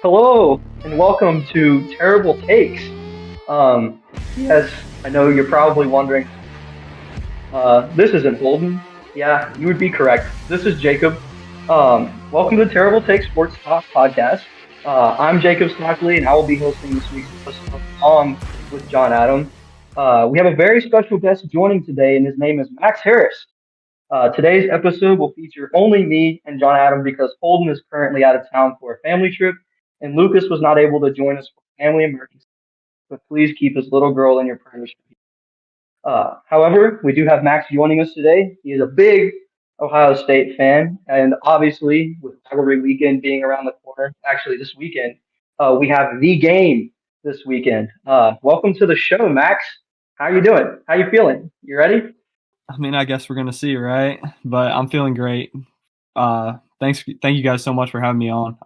Hello and welcome to Terrible Takes. Yes, I know you're probably wondering, this isn't Holden. Yeah, you would be correct. This is Jacob. Welcome to Terrible Takes Sports Talk Podcast. I'm Jacob Stockley and I will be hosting this week's episode along with John Adam. We have a very special guest joining today and his name is Max Harris. Today's episode will feature only me and John Adam because Holden is currently out of town for a family trip, and Lucas was not able to join us for family emergency. But please keep his little girl in your prayers. However, we do have Max joining us today. He is a big Ohio State fan, and obviously, with rivalry weekend being around the corner, actually this weekend, we have the game this weekend. Welcome to the show, Max. How you doing? How you feeling? You ready? I mean, I guess we're gonna see, right? But I'm feeling great. Thank you guys so much for having me on.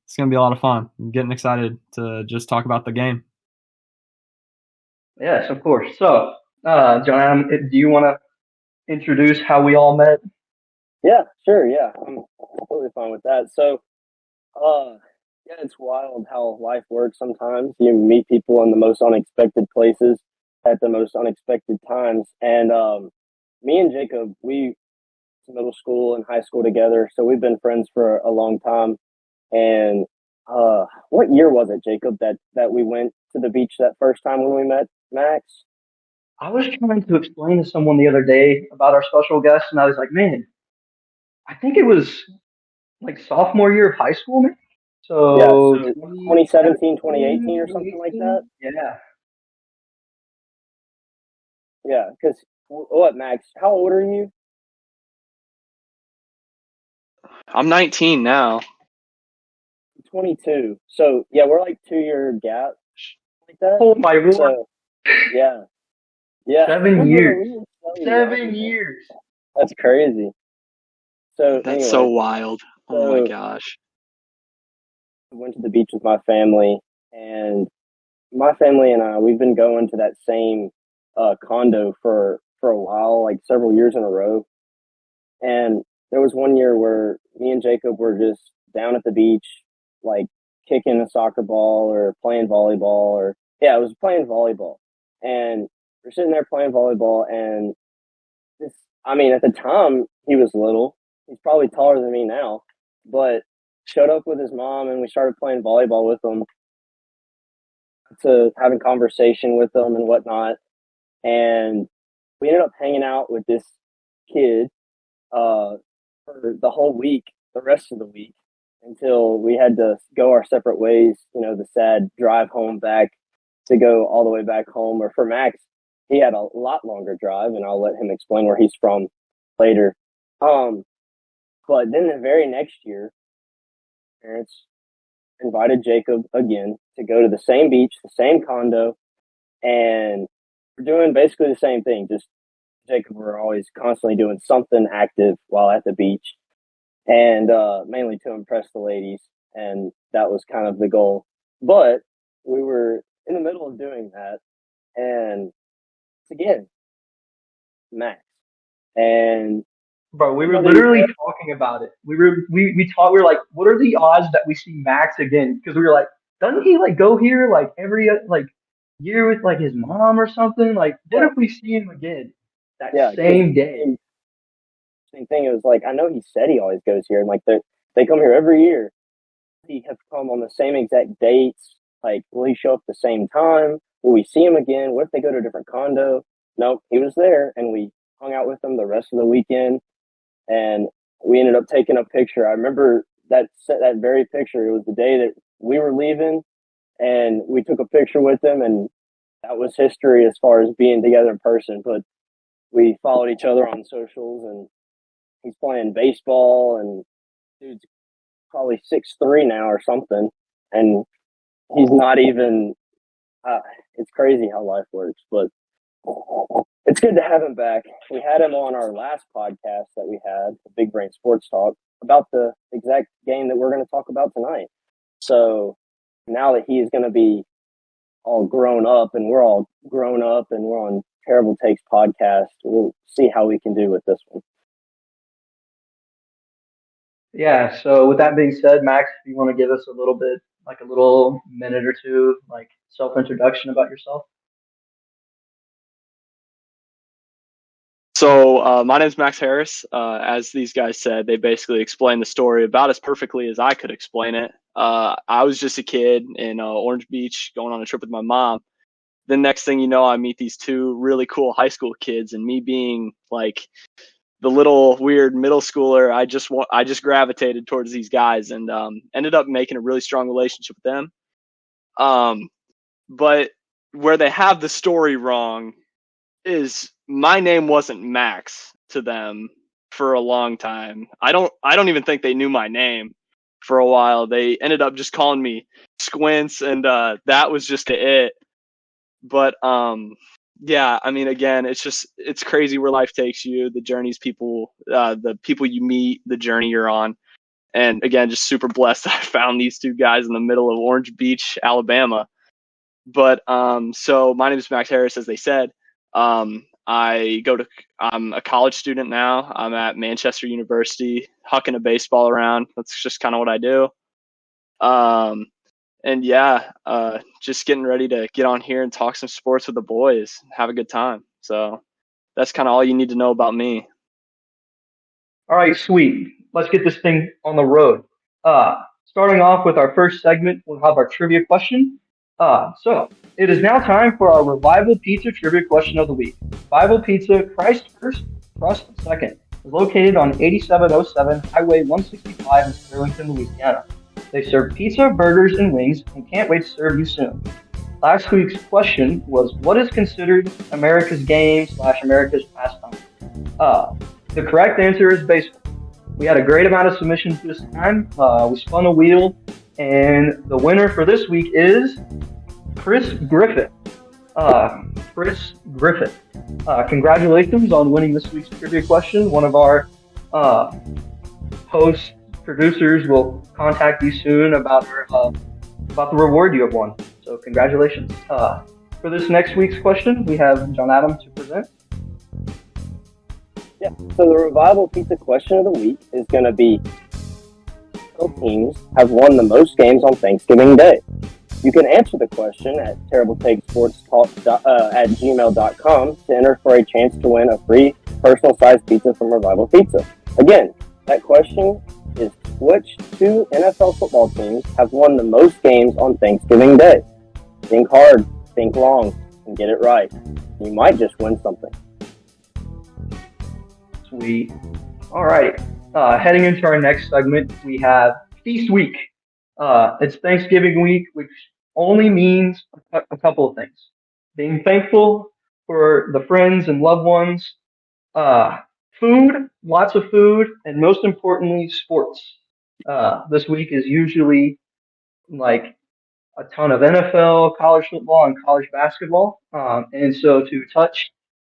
It's gonna be a lot of fun. I'm getting excited to just talk about the game. Yes, of course. So, John Adam, do you want to introduce how we all met? Yeah, sure. Yeah, I'm totally fine with that. Uh, yeah, it's wild how life works sometimes. You meet people in the most unexpected places at the most unexpected times. And me and Jacob, we went to middle school and high school together, so we've been friends for a long time. And what year was it, Jacob, that we went to the beach that first time when we met Max? I was trying to explain to someone the other day about our special guest, and I was like, man, I think it was like sophomore year of high school, man. Yeah, So so 2017, 2018 2017, or something like that. 2018? Yeah. Yeah, because what, Max? How old are you? I'm 19 now. 22. So yeah, we're like 2 year gap like that. Oh my lord, So yeah, yeah. 7 years. So young, man. Years. That's crazy. So That's so anyway, wild. Oh my so gosh. I went to the beach with my family, and my family and I, we've been going to that same condo for a while, like several years in a row. And there was one year where me and Jacob were just down at the beach, like kicking a soccer ball or playing volleyball, or yeah, it was playing volleyball. And we're sitting there playing volleyball, and this, I mean, at the time he was little. He's probably taller than me now, but showed up with his mom, and we started playing volleyball with him, to having conversation with them and whatnot. And we ended up hanging out with this kid uh, for the whole week, the rest of the week, until we had to go our separate ways. You know, the sad drive home back to go all the way back home. Or for Max, he had a lot longer drive, and I'll let him explain where he's from later. Um, but then the very next year, parents invited Jacob again to go to the same beach, the same condo, and we're doing basically the same thing. Just Jacob, we're always constantly doing something active while at the beach, and mainly to impress the ladies, and that was kind of the goal. But we were in the middle of doing that, and again, Max, and Bro, we my were mother literally said, talking about it. We were like, what are the odds that we see Max again? Because we were like, doesn't he like go here like every like year with like his mom or something? Like, what yeah, if we see him again that yeah, because same day? same thing. It was like I know he said he always goes here, and like they come here every year. He have come on the same exact dates? Like, will he show up at the same time? Will we see him again? What if they go to a different condo? Nope, he was there, and we hung out with him the rest of the weekend, and we ended up taking a picture. I remember that very picture. It was the day that we were leaving, and we took a picture with him, and that was history as far as being together in person. But we followed each other on socials, and he's playing baseball, and dude's probably 6'3" now or something, and he's not even. Uh, it's crazy how life works, but it's good to have him back. We had him on our last podcast that we had, the Big Brain Sports Talk, about the exact game that we're going to talk about tonight. So now that he is going to be all grown up, and we're all grown up, and we're on Terrible Takes podcast, we'll see how we can do with this one. Yeah. So with that being said, Max, if you want to give us a little bit like a little minute or two, like self-introduction about yourself? So my name's Max Harris. As these guys said, they basically explained the story about as perfectly as I could explain it. I was just a kid in Orange Beach going on a trip with my mom. The next thing you know, I meet these two really cool high school kids, and me being like the little weird middle schooler, I just gravitated towards these guys and ended up making a really strong relationship with them. Um, but where they have the story wrong is my name wasn't Max to them for a long time. I don't even think they knew my name for a while. They ended up just calling me Squints, and that was just it. But yeah, I mean, again, it's crazy where life takes you, the journeys the people you meet, the journey you're on. And again, just super blessed that I found these two guys in the middle of Orange Beach, Alabama. But so my name is Max Harris, as they said. I'm a college student now. I'm at Manchester University, hucking a baseball around. That's just kind of what I do. Um, and yeah, just getting ready to get on here and talk some sports with the boys, have a good time. So that's kind of all you need to know about me. All right, sweet. Let's get this thing on the road. Starting off with our first segment, we'll have our trivia question. So it is now time for our Revival Pizza trivia question of the week. Revival Pizza, Christ first, crust second, is located on 8707 Highway 165 in Sterlington, Louisiana. They serve pizza, burgers, and wings, and can't wait to serve you soon. Last week's question was, what is considered America's game / America's pastime? The correct answer is baseball. We had a great amount of submissions this time. We spun a wheel, and the winner for this week is Chris Griffith. Chris Griffith. Congratulations on winning this week's trivia question. One of our host producers will contact you soon about the reward you have won. So congratulations. For this next week's question, we have John Adam to present. Yeah, so the Revival Pizza question of the week is going to be, what teams have won the most games on Thanksgiving Day? You can answer the question at terribletakesportstalk@gmail.com to enter for a chance to win a free personal-sized pizza from Revival Pizza. Again, that question is, which two NFL football teams have won the most games on Thanksgiving Day? Think hard, think long, and get it right. You might just win something. Sweet. All right. Heading into our next segment, we have Feast Week. It's Thanksgiving week, which only means a couple of things. Being thankful for the friends and loved ones, food, lots of food, and most importantly, sports. This week is usually like a ton of NFL, college football, and college basketball. And so to touch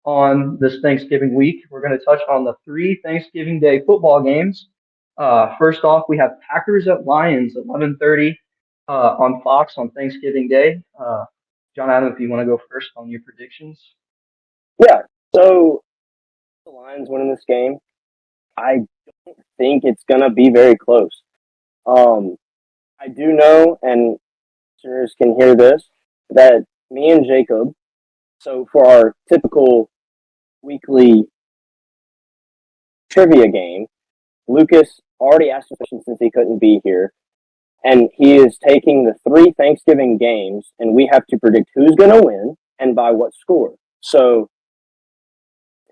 on this Thanksgiving week, we're going to touch on the 3 Thanksgiving Day football games. First off, we have Packers at Lions at 11:30 on Fox on Thanksgiving Day. John Adam, if you want to go first on your predictions. Yeah, so the Lions winning this game, I don't think it's going to be very close. I do know, and listeners can hear this, that me and Jacob, so for our typical weekly trivia game, Lucas already asked a question since he couldn't be here, and he is taking the 3 Thanksgiving games, and we have to predict who's going to win and by what score. So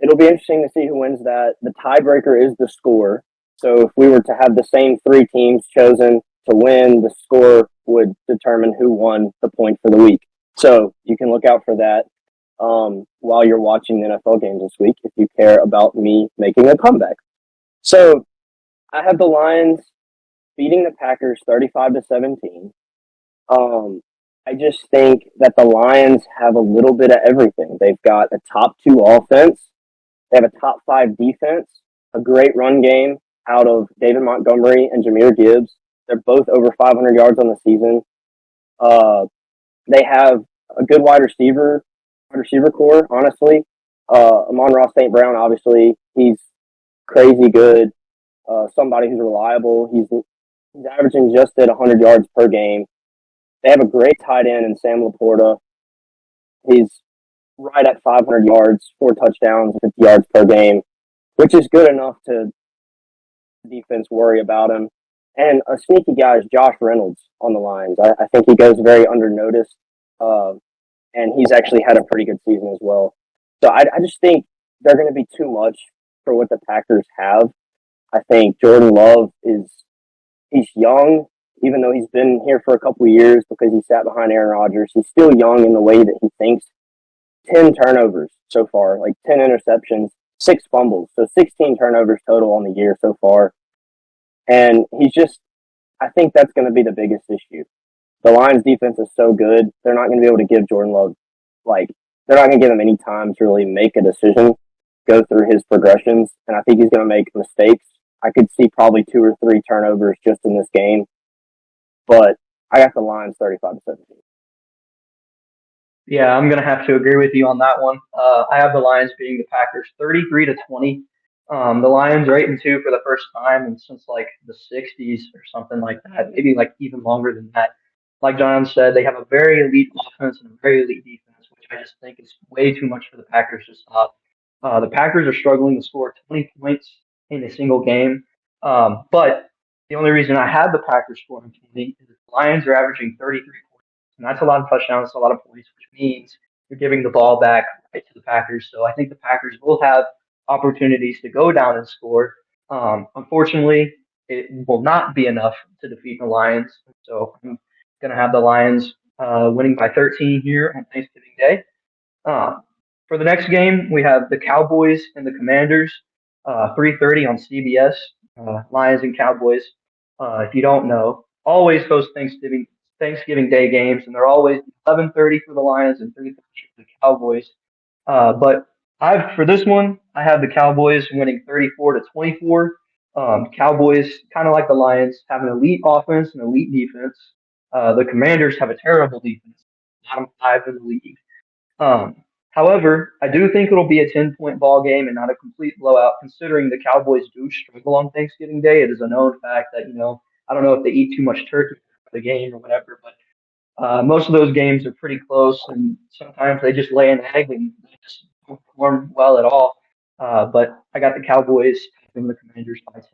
it'll be interesting to see who wins that. The tiebreaker is the score. So if we were to have the same 3 teams chosen to win, the score would determine who won the point for the week. So you can look out for that while you're watching the NFL games this week if you care about me making a comeback. So I have the Lions beating the Packers 35-17. I just think that the Lions have a little bit of everything. They've got a top 2 offense. They have a top 5 defense, a great run game out of David Montgomery and Jahmyr Gibbs. They're both over 500 yards on the season. They have a good wide receiver core, honestly. Amon-Ra St. Brown, obviously, he's crazy good. Somebody who's reliable. He's averaging just at 100 yards per game. They have a great tight end in Sam Laporta. He's right at 500 yards, 4 touchdowns, 50 yards per game, which is good enough to defense worry about him. And a sneaky guy is Josh Reynolds on the Lions. I think he goes very undernoticed, and he's actually had a pretty good season as well. So I just think they're going to be too much for what the Packers have. I think Jordan Love he's young, even though he's been here for a couple of years because he sat behind Aaron Rodgers. He's still young in the way that he thinks. 10 turnovers so far, like 10 interceptions, 6 fumbles. So 16 turnovers total on the year so far. And I think that's going to be the biggest issue. The Lions defense is so good, they're not going to be able to give Jordan Love, they're not going to give him any time to really make a decision, go through his progressions. And I think he's going to make mistakes. I could see probably 2 or 3 turnovers just in this game. But I got the Lions 35-17. Yeah, I'm gonna have to agree with you on that one. I have the Lions beating the Packers 33-20. The Lions are 8-2 for the first time and since like the 60s or something like that, maybe like even longer than that. Like John said, they have a very elite offense and a very elite defense, which I just think is way too much for the Packers to stop. The Packers are struggling to score 20 points in a single game, but the only reason I had the Packers scoring 20 is the Lions are averaging 33 points, and that's a lot of touchdowns, that's a lot of points, which means you're giving the ball back right to the Packers. So I think the Packers will have opportunities to go down and score. Unfortunately, it will not be enough to defeat the Lions. So I'm going to have the Lions winning by 13 here on Thanksgiving Day. For the next game, we have the Cowboys and the Commanders, 3:30 on CBS. Lions and Cowboys. If you don't know, always host Thanksgiving Day games, and they're always 11:30 for the Lions and 3:30 for the Cowboys. But for this one, I have the Cowboys winning 34-24. Cowboys, kind of like the Lions, have an elite offense and elite defense. The Commanders have a terrible defense, bottom 5 in the league. However, I do think it'll be a 10-point ball game and not a complete blowout, considering the Cowboys do struggle on Thanksgiving Day. It is a known fact that, I don't know if they eat too much turkey for the game or whatever, but most of those games are pretty close, and sometimes they just lay an egg and they just don't perform well at all. But I got the Cowboys having the Commanders by 10.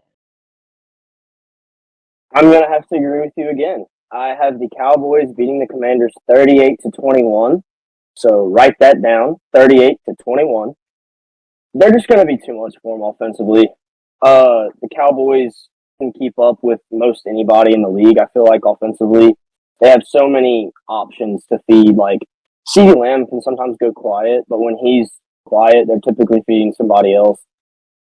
I'm going to have to agree with you again. I have the Cowboys beating the Commanders 38-21. So write that down, 38-21. They're just going to be too much for them offensively. The Cowboys can keep up with most anybody in the league. I feel like offensively, they have so many options to feed. Like CeeDee Lamb can sometimes go quiet, but when he's quiet, they're typically feeding somebody else.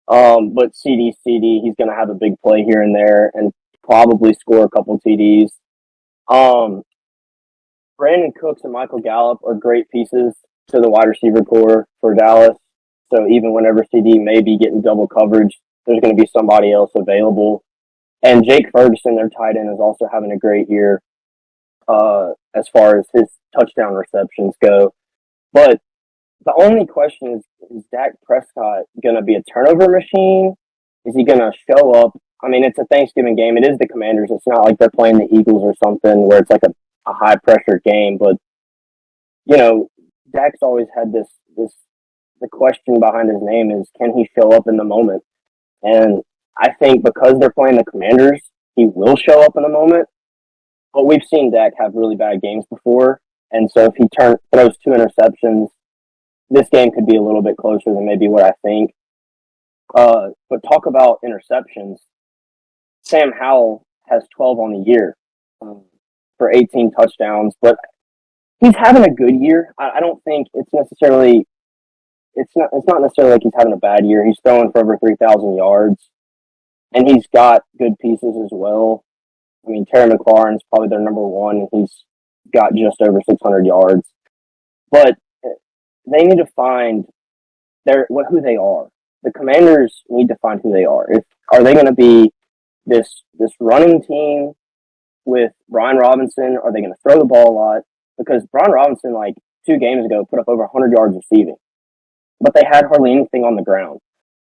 But CD, he's going to have a big play here and there and probably score a couple TDs. Brandon Cooks and Michael Gallup are great pieces to the wide receiver core for Dallas. So even whenever CD may be getting double coverage, there's going to be somebody else available. And Jake Ferguson, their tight end, is also having a great year as far as his touchdown receptions go. But the only question is Dak Prescott going to be a turnover machine? Is he going to show up? I mean, it's a Thanksgiving game. It is the Commanders. It's not like they're playing the Eagles or something where it's like a high-pressure game. But, Dak's always had the question behind his name is, can he show up in the moment? And I think because they're playing the Commanders, he will show up in the moment. But we've seen Dak have really bad games before. And so if he throws 2 interceptions, this game could be a little bit closer than maybe what I think. But talk about interceptions. Sam Howell has 12 on the year for 18 touchdowns, but he's having a good year. I don't think it's not necessarily like he's having a bad year. He's throwing for over 3,000 yards, and he's got good pieces as well. I mean, Terry McLaurin's probably their number one. He's got just over 600 yards, but they need to find who they are. The Commanders need to find who they are. Are they going to be this running team with Brian Robinson? Are they going to throw the ball a lot? Because Brian Robinson, 2 games ago, put up over 100 yards receiving, but they had hardly anything on the ground.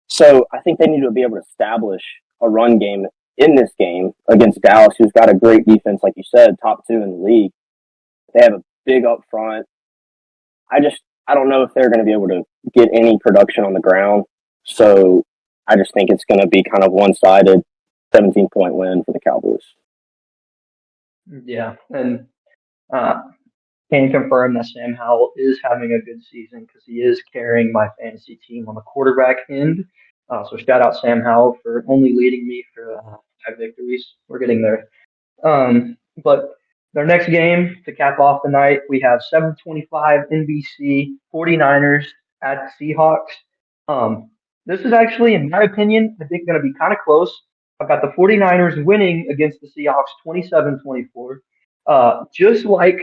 So I think they need to be able to establish a run game in this game against Dallas, who's got a great defense, like you said, top 2 in the league. They have a big up front. I don't know if they're going to be able to get any production on the ground. So I just think it's going to be kind of one-sided, 17-point win for the Cowboys. Yeah, and uh, can confirm that Sam Howell is having a good season because he is carrying my fantasy team on the quarterback end. So shout out Sam Howell for only leading me for 5 victories. We're getting there. But their next game to cap off the night, we have 7:25 NBC 49ers at Seahawks. This is actually, in my opinion, I think going to be kind of close. I've got the 49ers winning against the Seahawks 27-24. Just like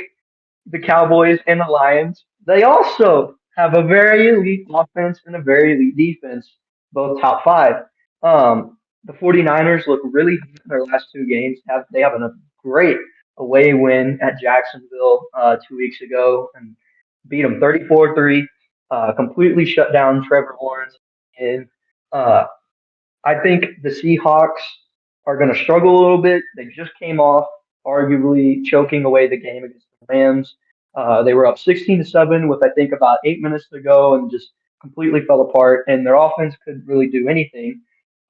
the Cowboys and the Lions, they also have a very elite offense and a very elite defense, both top five. The 49ers look really good in their last 2 games. They have a great away win at Jacksonville 2 weeks ago and beat them 34-3. Completely shut down Trevor Lawrence. And uh, I think the Seahawks are going to struggle a little bit. They just came off arguably choking away the game against the Rams. They were up 16-7 with I think about 8 minutes to go and just completely fell apart. And their offense couldn't really do anything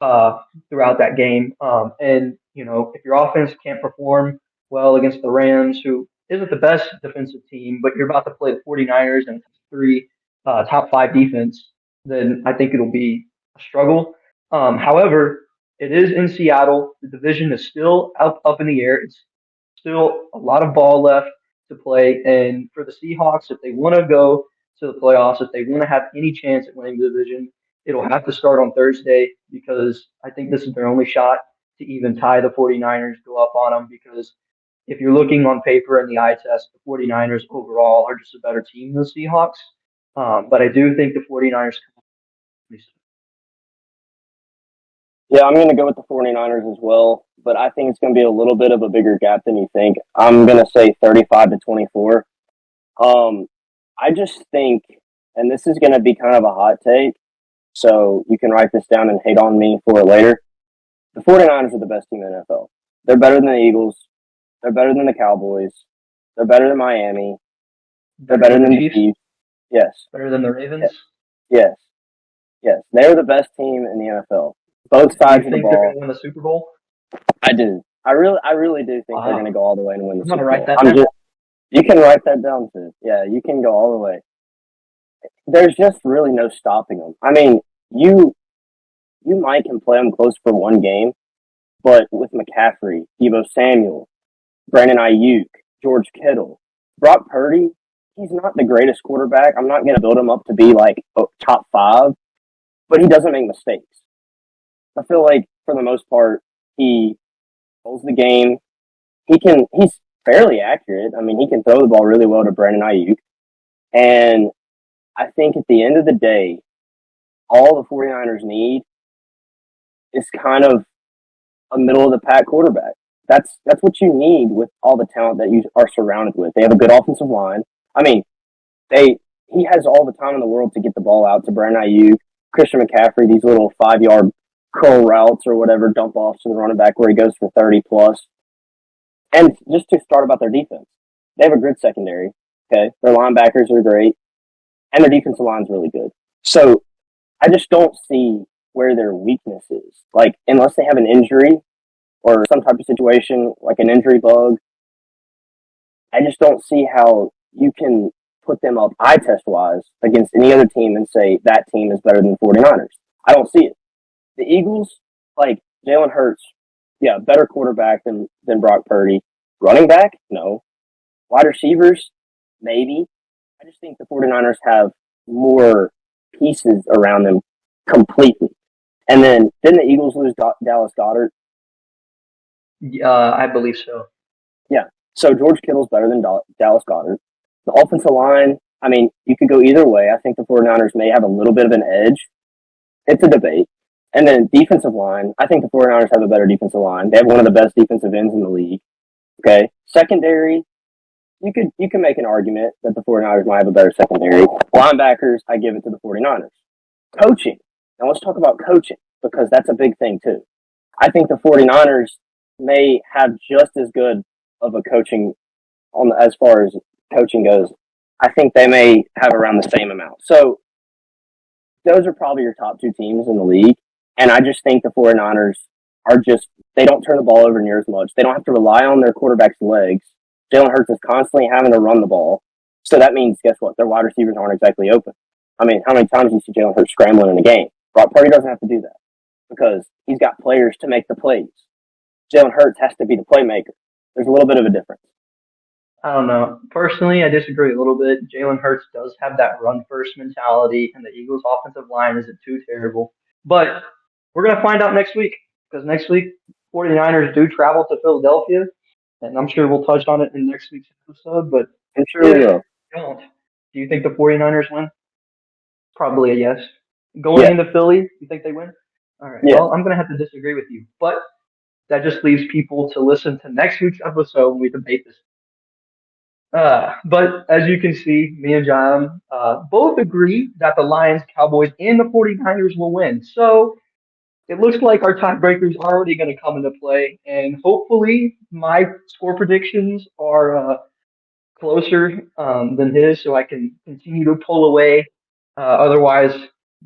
throughout that game. And if your offense can't perform well against the Rams, who isn't the best defensive team, but you're about to play the 49ers and three top five defense, then I think it'll be a struggle. However, it is in Seattle. The division is still up in the air. It's still a lot of ball left to play. And for the Seahawks, if they want to go to the playoffs, if they want to have any chance at winning the division, it'll have to start on Thursday because I think this is their only shot to even tie the 49ers, go up on them. Because if you're looking on paper in the eye test, the 49ers overall are just a better team than the Seahawks. But I do think the 49ers. Yeah, I'm going to go with the 49ers as well, but I think it's going to be a little bit of a bigger gap than you think. I'm going to say 35-24. I just think, and this is going to be kind of a hot take, so you can write this down and hate on me for it later. The 49ers are the best team in the NFL. They're better than the Eagles. They're better than the Cowboys. They're better than Miami. They're better than the Chiefs. Yes. Better than the Ravens? Yes. Yes. They're the best team in the NFL. Both sides of the ball. Do you think they're going to win the Super Bowl? I do. I really do think they're going to go all the way and win the Super Bowl. I'm going to write that down. You can write that down too. Yeah, you can go all the way. There's just really no stopping them. I mean, you might can play them close for one game, but with McCaffrey, Deebo Samuel, Brandon Ayuk, George Kittle, Brock Purdy, he's not the greatest quarterback. I'm not going to build him up to be like top 5, but he doesn't make mistakes. I feel like for the most part, he holds the game. He's fairly accurate. I mean, he can throw the ball really well to Brandon Ayuk. And I think at the end of the day, all the 49ers need is kind of a middle of the pack quarterback. That's what you need with all the talent that you are surrounded with. They have a good offensive line. I mean, he has all the time in the world to get the ball out to Brandon Ayuk, Christian McCaffrey, these little 5-yard curl routes or whatever, dump offs to the running back where he goes for 30 plus. And just to start about their defense, they have a good secondary. Okay, their linebackers are great, and their defensive line is really good. So I just don't see where their weakness is. Like, unless they have an injury or some type of situation, like an injury bug, I just don't see how you can put them up eye test wise against any other team and say that team is better than the 49ers. I don't see it. The Eagles, like Jalen Hurts, yeah, better quarterback than Brock Purdy. Running back? No. Wide receivers? Maybe. I just think the 49ers have more pieces around them completely. And then, didn't the Eagles lose Dallas Goedert? I believe so. Yeah. So George Kittle's better than Dallas Goedert. The offensive line, I mean, you could go either way. I think the 49ers may have a little bit of an edge. It's a debate. And then defensive line, I think the 49ers have a better defensive line. They have one of the best defensive ends in the league. Okay. Secondary, you can make an argument that the 49ers might have a better secondary. Linebackers, I give it to the 49ers. Coaching. Now let's talk about coaching because that's a big thing too. I think the 49ers may have just as good of a coaching as far as coaching goes, I think they may have around the same amount. So those are probably your top two teams in the league. And I just think the 49ers are just, they don't turn the ball over near as much. They don't have to rely on their quarterback's legs. Jalen Hurts is constantly having to run the ball. So that means, guess what? Their wide receivers aren't exactly open. I mean, how many times do you see Jalen Hurts scrambling in a game? Brock Purdy doesn't have to do that because he's got players to make the plays. Jalen Hurts has to be the playmaker. There's a little bit of a difference. I don't know. Personally, I disagree a little bit. Jalen Hurts does have that run first mentality, and the Eagles' offensive line isn't too terrible. But we're going to find out next week because next week, 49ers do travel to Philadelphia, and I'm sure we'll touch on it in next week's episode. But I'm sure if we will. you don't, do you think the 49ers win? Probably a yes. Going Yeah. into Philly, you think they win? All right. Yeah. Well, I'm going to have to disagree with you. But that just leaves people to listen to next week's episode when we debate this. But as you can see, me and John both agree that the Lions, Cowboys, and the 49ers will win. So it looks like our tiebreaker is already going to come into play. And hopefully my score predictions are closer than his so I can continue to pull away. Otherwise,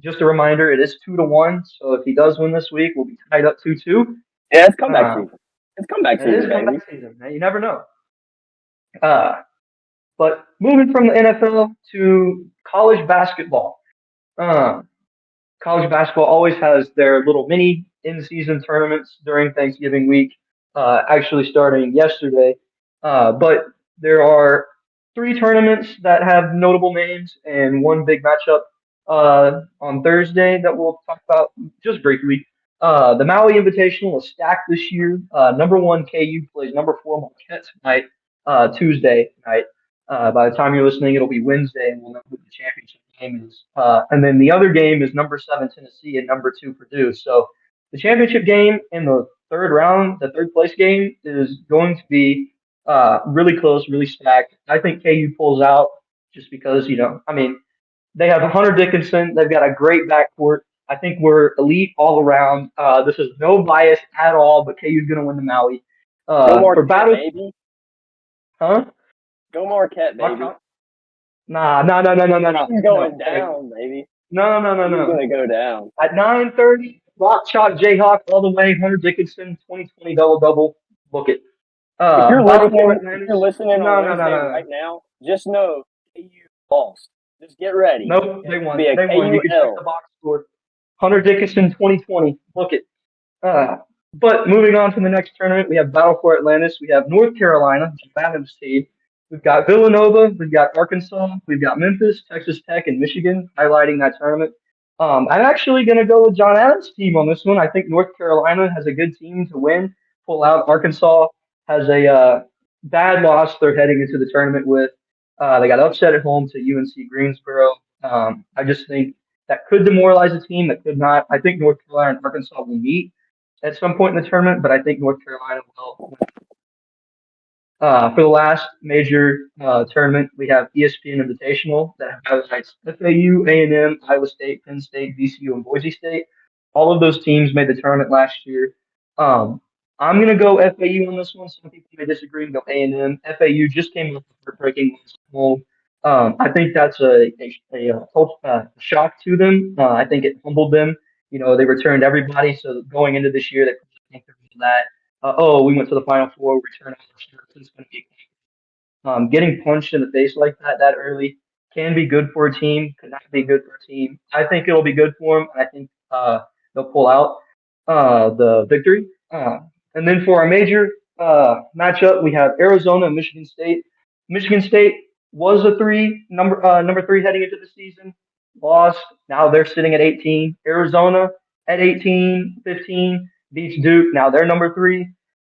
just a reminder, it is 2-1. So if he does win this week, we'll be tied up 2-2. Yeah, it's comeback season. It's comeback It season, is baby. comeback season. Man. You never know. But moving from the NFL to college basketball. Uh, College basketball always has their little mini in-season tournaments during Thanksgiving week, actually starting yesterday. But there are three tournaments that have notable names and one big matchup on Thursday that we'll talk about just briefly. The Maui Invitational is stacked this year. Number one KU plays number four Marquette tonight, Tuesday night. By the time you're listening, it'll be Wednesday, and we'll know who the championship game is. And then the other game is number seven Tennessee and number two Purdue. So the championship game in the third round, the third place game, is going to be really close, really stacked. I think KU pulls out just because I mean, they have Hunter Dickinson. They've got a great backcourt. I think we're elite all around. This is no bias at all, but KU's going to win the Maui. Go For Marquette, battle, baby. huh? Go Marquette, baby. Nah, no. He's going down, baby. No. He's going to go down. At 9:30, Rock Chalk Jayhawk all the way. Hunter Dickinson, 2020 double. Book it. If you're Battle for listening No. on Wednesday right now, just know KU lost. Just get ready. Nope, they won. Be a They won. You can check KUL. the box score. Hunter Dickinson, 2020. Book it. But moving on to the next tournament, we have Battle for Atlantis. We have North Carolina, Adams team. We've got Villanova. We've got Arkansas. We've got Memphis, Texas Tech, and Michigan highlighting that tournament. I'm actually going to go with John Adams' team on this one. I think North Carolina has a good team to win, pull out. Arkansas has a bad loss they're heading into the tournament with. They got upset at home to UNC Greensboro. I just think that could demoralize a team, that could not. I think North Carolina and Arkansas will meet at some point in the tournament, but I think North Carolina will. For the last major tournament, we have ESPN Invitational that highlights FAU, A&M, Iowa State, Penn State, VCU, and Boise State. All of those teams made the tournament last year. I'm going to go FAU on this one. Some people may disagree and go A&M. FAU just came up with breaking home. I think that's a shock to them. I think it humbled them. They returned everybody, so going into this year, they think there was that. We went to the Final Four, return all our shirts. It's going to be getting punched in the face like that early can be good for a team, could not be good for a team. I think it'll be good for them. I think they'll pull out the victory. And then for our major matchup, we have Arizona and Michigan State. Michigan State was a number three heading into the season, lost. Now they're sitting at 18. Arizona at 18, 15 beats Duke. Now they're number three.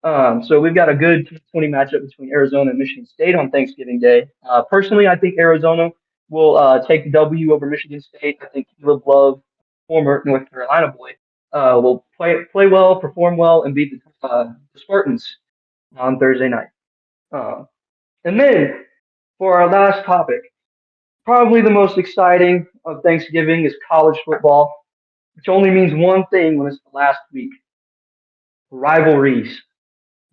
So we've got a good 20 matchup between Arizona and Michigan State on Thanksgiving Day. Personally, I think Arizona will take the W over Michigan State. I think Caleb Love, former North Carolina boy, will play well, perform well, and beat the Spartans on Thursday night. And then for our last topic, probably the most exciting of Thanksgiving is college football, which only means one thing when it's the last week: rivalries.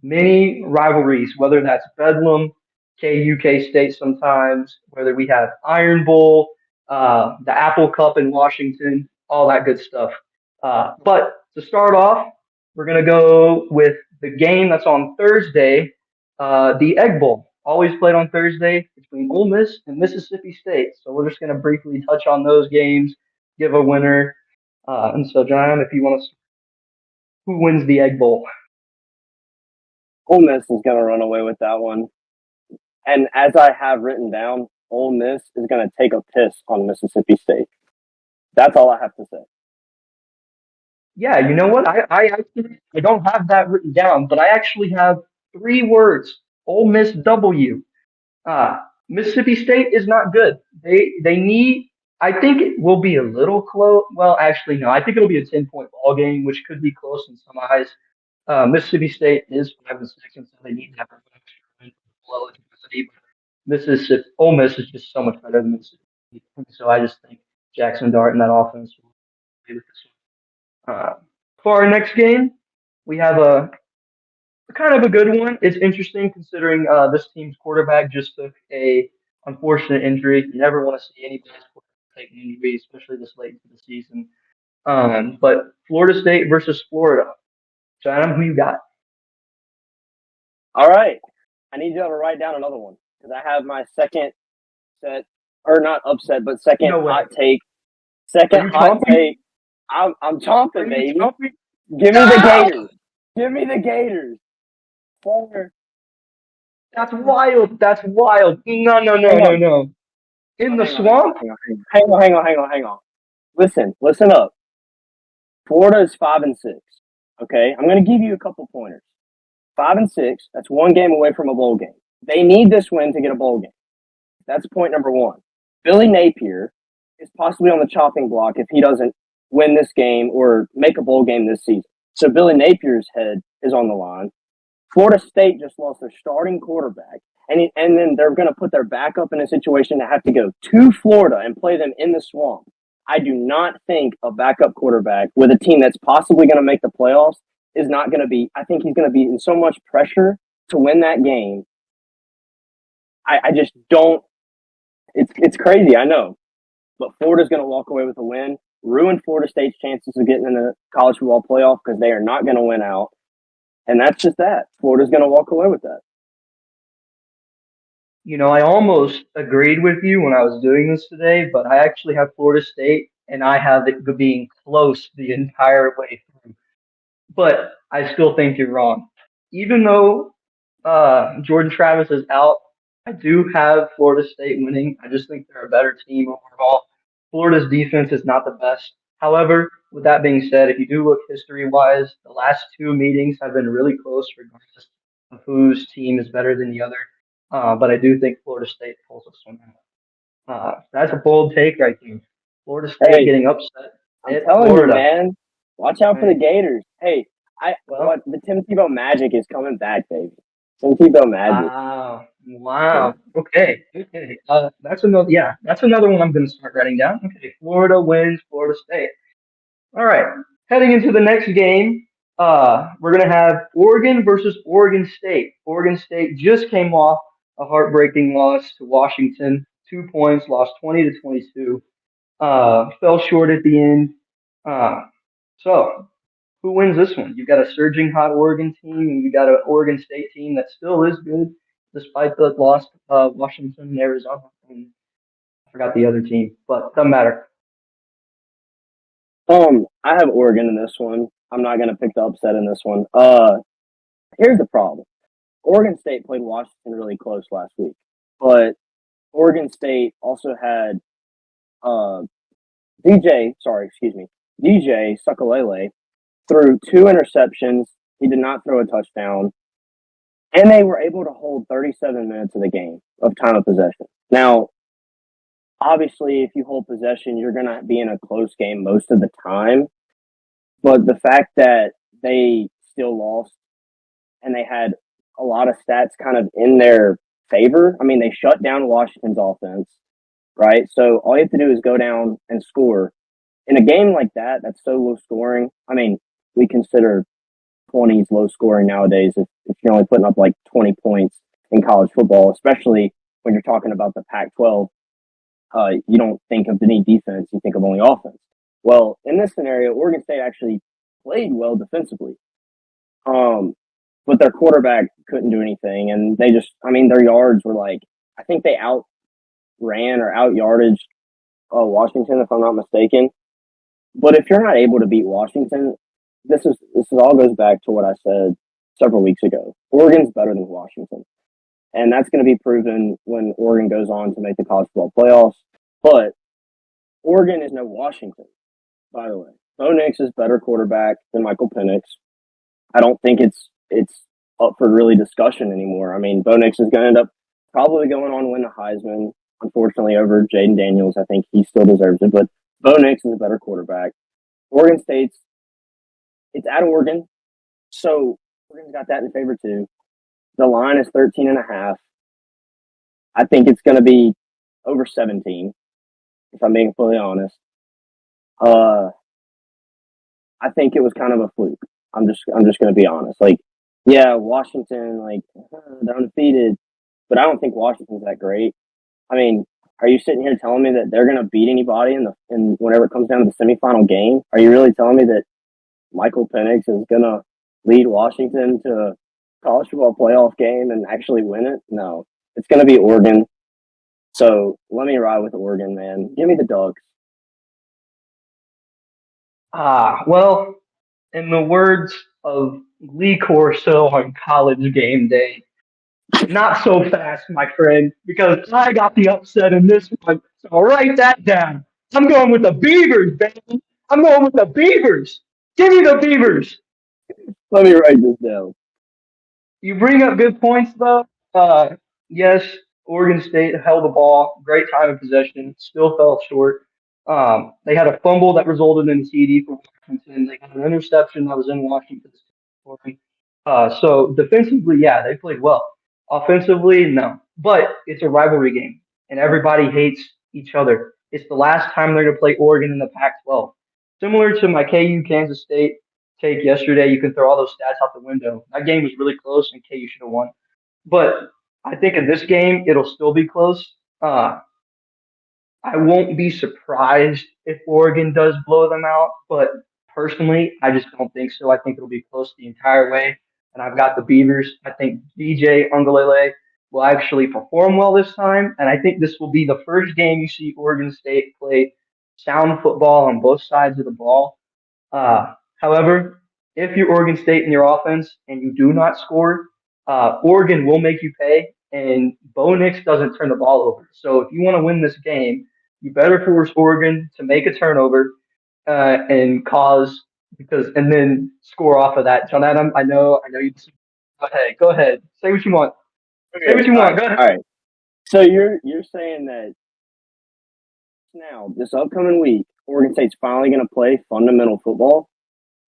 Many rivalries, whether that's Bedlam, KU State sometimes, whether we have Iron Bowl, the Apple Cup in Washington, all that good stuff. But to start off, we're going to go with the game that's on Thursday, the Egg Bowl. Always played on Thursday between Ole Miss and Mississippi State. So we're just going to briefly touch on those games, give a winner. And so, John, if you want to, who wins the Egg Bowl? Ole Miss is going to run away with that one. And as I have written down, Ole Miss is going to take a piss on Mississippi State. That's all I have to say. Yeah, you know what? I don't have that written down, but I actually have 3 words. Ole Miss W. Uh, Mississippi State is not good. They need. I think it will be a little close. Well, actually, no. I think it'll be a 10-point ball game, which could be close in some eyes. Mississippi State is 5-6, and so they need to have an extra win for eligibility. Mississippi Ole Miss is just so much better than Mississippi. So I just think Jackson Dart and that offense will be with this one. For our next game, we have a kind of a good one. It's interesting considering this team's quarterback just took a unfortunate injury. You never want to see anybody's quarterback take an injury, especially this late into the season. But Florida State versus Florida. John, who you got? All right. I need you to write down another one because I have my second set, or not upset, but second hot take. Second hot take. I'm chomping, baby. Give me the Gators. Give me the Gators. That's wild. That's wild. No. In the swamp? Hang on. Listen up. Florida is 5-6. Okay, I'm going to give you a couple pointers. 5-6. That's one game away from a bowl game. They need this win to get a bowl game. That's point number one. Billy Napier is possibly on the chopping block if he doesn't win this game or make a bowl game this season. So Billy Napier's head is on the line. Florida State just lost their starting quarterback, and then they're going to put their backup in a situation to have to go to Florida and play them in the swamp. I do not think a backup quarterback with a team that's possibly going to make the playoffs is not going to be. I think he's going to be in so much pressure to win that game. I just don't. It's crazy, I know, but Florida's going to walk away with a win, ruin Florida State's chances of getting in the college football playoff because they are not going to win out. And that's just that. Florida's going to walk away with that. You know, I almost agreed with you when I was doing this today, but I actually have Florida State, and I have it being close the entire way through. But I still think you're wrong. Even though Jordan Travis is out, I do have Florida State winning. I just think they're a better team overall. Florida's defense is not the best. However, with that being said, if you do look history-wise, the last 2 meetings have been really close regardless of whose team is better than the other. But I do think Florida State pulls this one out. That's a bold take right there. Florida State getting upset. I'm telling you, man. Watch out for the Gators. Hey, the Tim Tebow magic is coming back, baby. Tim Tebow magic. Wow. Okay. That's another one I'm going to start writing down. Okay. Florida wins Florida State. All right. Heading into the next game, we're going to have Oregon versus Oregon State. Oregon State just came off a heartbreaking loss to Washington. 2 points, lost 20-22. Fell short at the end. So who wins this one? You've got a surging hot Oregon team, and you got an Oregon State team that still is good despite the loss of Washington and Arizona. And I forgot the other team, but doesn't matter. I have Oregon in this one. I'm not going to pick the upset in this one. Here's the problem. Oregon State played Washington really close last week, but Oregon State also had DJ Suckalele threw 2 interceptions. He did not throw a touchdown. And they were able to hold 37 minutes of the game of time of possession. Now, obviously, if you hold possession, you're going to be in a close game most of the time. But the fact that they still lost and they had a lot of stats kind of in their favor. I mean, they shut down Washington's offense, right? So all you have to do is go down and score. In a game like that, that's so low scoring. I mean, we consider 20s low scoring nowadays if you're only putting up like 20 points. in college football, especially when you're talking about the Pac-12. You don't think of any defense, you think of only offense. Well, in this scenario, Oregon State actually played well defensively. But their quarterback couldn't do anything. And their yards were like, I think they outran or out yardage Washington, if I'm not mistaken. But if you're not able to beat Washington, this all goes back to what I said several weeks ago. Oregon's better than Washington. And that's going to be proven when Oregon goes on to make the college football playoffs. But Oregon is no Washington, by the way. Bo Nix is better quarterback than Michael Penix. I don't think it's up for really discussion anymore. I mean, Bo Nix is going to end up probably going on to win the Heisman, unfortunately, over Jaden Daniels. I think he still deserves it. But Bo Nix is a better quarterback. Oregon State's, it's at Oregon, so Oregon's got that in favor too. The line is 13.5. I think it's going to be over 17, if I'm being fully honest. I think it was kind of a fluke. I'm just going to be honest. Like, yeah, Washington, they're undefeated, but I don't think Washington's that great. I mean, are you sitting here telling me that they're going to beat anybody in whenever it comes down to the semifinal game? Are you really telling me that Michael Penix is going to lead Washington to a college football playoff game and actually win it? No, it's going to be Oregon. So let me ride with Oregon, man. Give me the Ducks. Well, in the words of Lee Corso on College Game Day, not so fast, my friend, because I got the upset in this one. So write that down. I'm going with the Beavers, baby. I'm going with the Beavers. Give me the Beavers. Let me write this down. You bring up good points, though. Yes, Oregon State held the ball, great time of possession, still fell short. They had a fumble that resulted in a TD for Washington. They had an interception that was in Washington's territory. So defensively, yeah, they played well. Offensively, no. But it's a rivalry game, and everybody hates each other. It's the last time they're going to play Oregon in the Pac-12. Similar to my KU Kansas State take yesterday, you can throw all those stats out the window. That game was really close, and KU should have won. But I think in this game, it'll still be close. I won't be surprised if Oregon does blow them out, but personally, I just don't think so. I think it'll be close the entire way, and I've got the Beavers. I think DJ Ungalele will actually perform well this time, and I think this will be the first game you see Oregon State play sound football on both sides of the ball. However, if you're Oregon State in your offense and you do not score, Oregon will make you pay, and Bo Nix doesn't turn the ball over. So if you want to win this game, you better force Oregon to make a turnover and and then score off of that. John Adam, I know you. Go ahead. Say what you want. Okay, Say what you want. Go ahead. All right. So you're saying that now this upcoming week, Oregon State's finally going to play fundamental football.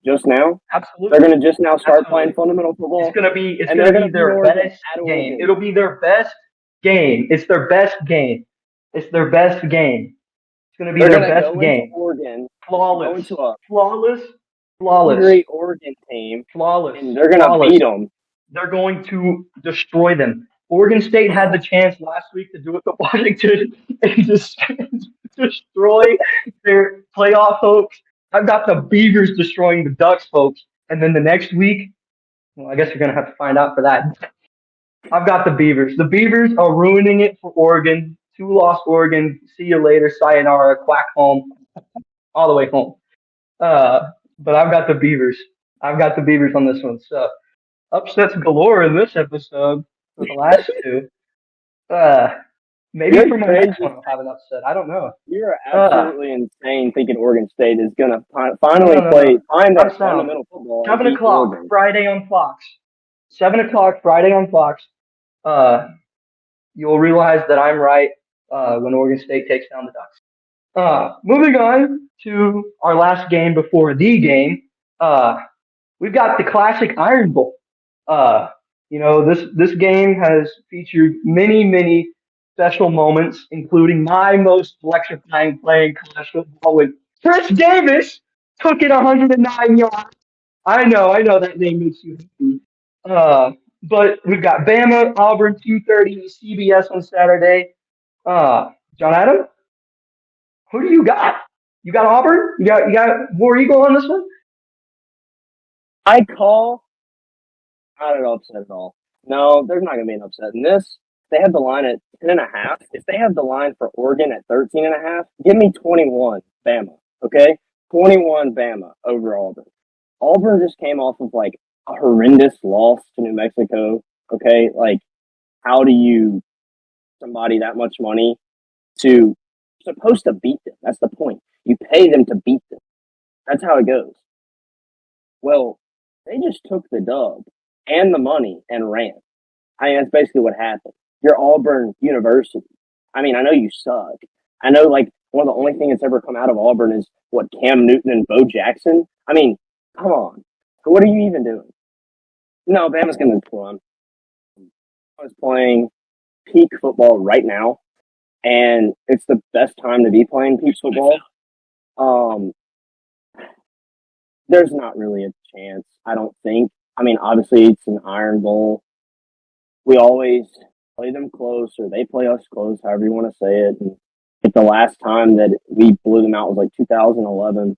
Just now? Absolutely. They're going to just now start playing fundamental football? It's going to be their best game. It'll be their best game. It's their best game. It's their best game. It's going to be their best game. Oregon, flawless. Great Oregon team. Flawless. And they're going to beat them. They're going to destroy them. Oregon State had the chance last week to do it to Washington and just destroy their playoff hopes. I've got the Beavers destroying the Ducks, folks. And then the next week, well, I guess you're going to have to find out for that. I've got the Beavers. The Beavers are ruining it for Oregon. 2-loss Oregon. See you later. Sayonara. Quack home. All the way home. But I've got the Beavers. I've got the Beavers on this one. So upsets galore in this episode for the last two. Maybe for my next one I'll have an upset. I don't know. You're absolutely insane thinking Oregon State is going to finally find that fundamental football. 7 o'clock Friday on Fox. 7 o'clock Friday on Fox. You'll realize that I'm right when Oregon State takes down the Ducks. Moving on to our last game before the game. We've got the classic Iron Bowl. This game has featured many special moments, including my most electrifying play in college football when Chris Davis took it 109 yards. I know that name makes you happy. But we've got Bama, Auburn, 2:30 CBS on Saturday. John Adam, who do you got? You got Auburn? You got War Eagle on this one? I call not an upset at all. No, there's not going to be an upset in this. They have the line at 10.5. If they have the line for Oregon at 13.5, give me 21 Bama. Okay, 21 Bama over Auburn. Auburn just came off of like a horrendous loss to New Mexico. Okay, like how do you somebody that much money to supposed to beat them? That's the point. You pay them to beat them. That's how it goes. Well, they just took the dub and the money and ran. I mean, that's basically what happened. You're Auburn University. I mean, I know you suck. I know, like, one of the only things that's ever come out of Auburn is, what, Cam Newton and Bo Jackson? I mean, come on. What are you even doing? No, Bama's going to run. I was playing peak football right now, and it's the best time to be playing peak football. There's not really a chance, I don't think. I mean, obviously, it's an Iron Bowl. We always play them close, or they play us close, however you want to say it. And if the last time that we blew them out was like 2011,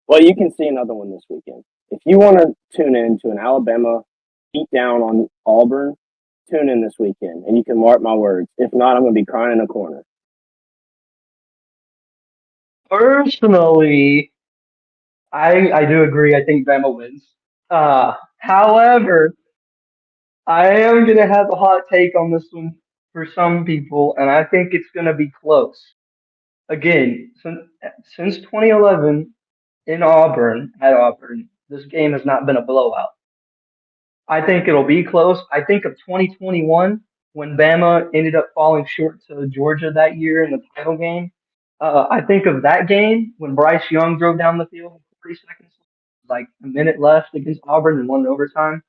well, you can see another one this weekend. If you want to tune in to an Alabama beat down on Auburn, tune in this weekend, and you can mark my words. If not, I'm going to be crying in a corner. Personally, I do agree. I think Bama wins. However, I am going to have a hot take on this one for some people, and I think it's going to be close. Again, since 2011 in Auburn, at Auburn, this game has not been a blowout. I think it'll be close. I think of 2021 when Bama ended up falling short to Georgia that year in the title game. I think of that game when Bryce Young drove down the field in 40 seconds, like a minute left against Auburn and won in overtime.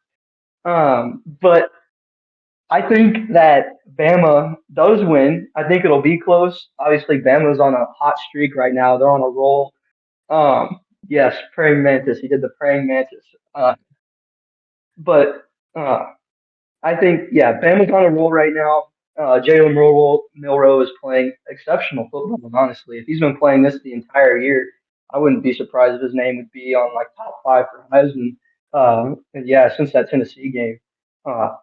But I think that Bama does win. I think it'll be close. Obviously, Bama's on a hot streak right now. They're on a roll. Yes, praying mantis. He did the praying mantis. But uh, I think, yeah, Bama's on a roll right now. Jalen Milroe is playing exceptional football, honestly. If he's been playing this the entire year, I wouldn't be surprised if his name would be on like top five for Heisman. And yeah, since that Tennessee game,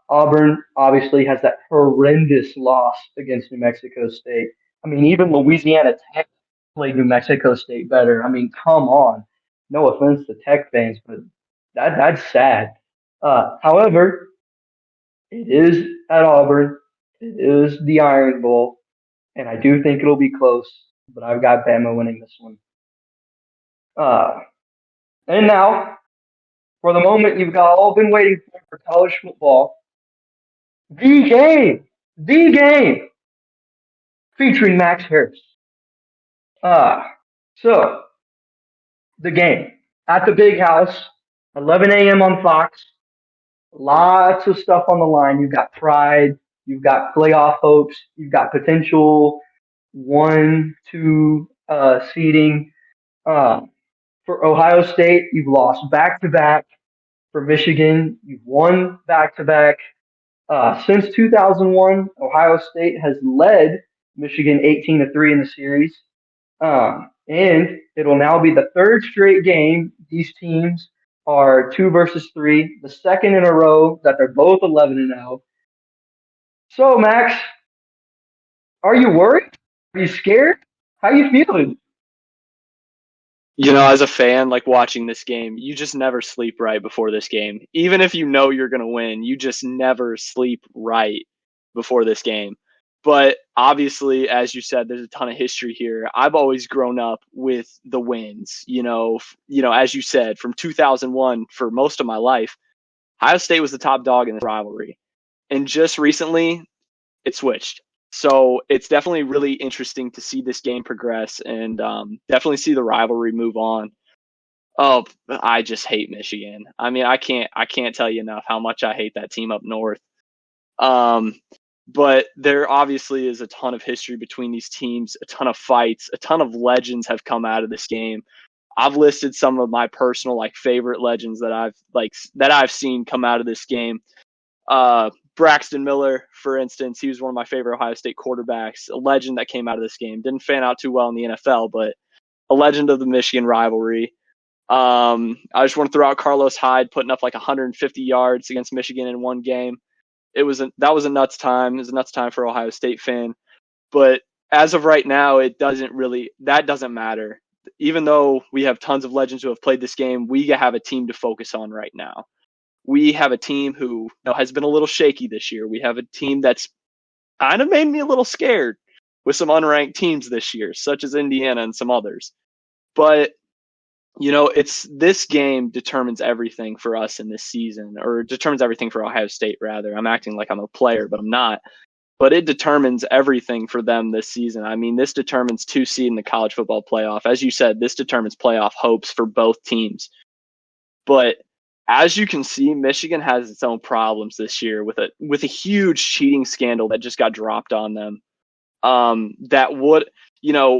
Auburn obviously has that horrendous loss against New Mexico State. I mean, even Louisiana Tech played New Mexico State better. I mean, come on. No offense to Tech fans, but that's sad. However, it is at Auburn. It is the Iron Bowl, and I do think it'll be close. But I've got Bama winning this one. Uh, and now, for the moment you've got all been waiting for college football, the game, featuring Max Harris. Uh, so the game at the Big House, 11 a.m. on Fox. Lots of stuff on the line. You've got pride. You've got playoff hopes. You've got potential 1, 2 seeding. For Ohio State, you've lost back to back. For Michigan, you've won back to back. Since 2001, Ohio State has led Michigan 18-3 in the series. And it'll now be the third straight game. These teams are 2 versus 3, the second in a row that they're both 11-0. So, Max, are you worried? Are you scared? How you feeling? You know, as a fan, like watching this game, you just never sleep right before this game. Even if you know you're going to win, you just never sleep right before this game. But obviously, as you said, there's a ton of history here. I've always grown up with the wins. As you said, from 2001 for most of my life, Ohio State was the top dog in this rivalry. And just recently, it switched. So it's definitely really interesting to see this game progress and definitely see the rivalry move on. Oh, I just hate Michigan. I mean, I can't tell you enough how much I hate that team up north. But there obviously is a ton of history between these teams, a ton of fights, a ton of legends have come out of this game. I've listed some of my personal like favorite legends that I've seen come out of this game. Braxton Miller, for instance, he was one of my favorite Ohio State quarterbacks, a legend that came out of this game. Didn't fan out too well in the NFL, but a legend of the Michigan rivalry. I just want to throw out Carlos Hyde putting up like 150 yards against Michigan in one game. That was a nuts time. It was a nuts time for Ohio State fan. But as of right now, that doesn't matter. Even though we have tons of legends who have played this game, we have a team to focus on right now. We have a team who has been a little shaky this year. We have a team that's kind of made me a little scared with some unranked teams this year, such as Indiana and some others. But it's this game determines everything for us in this season, or determines everything for Ohio State, rather. I'm acting like I'm a player, but I'm not. But it determines everything for them this season. I mean, this determines 2 seed in the college football playoff. As you said, this determines playoff hopes for both teams. But as you can see, Michigan has its own problems this year with a huge cheating scandal that just got dropped on them. That would,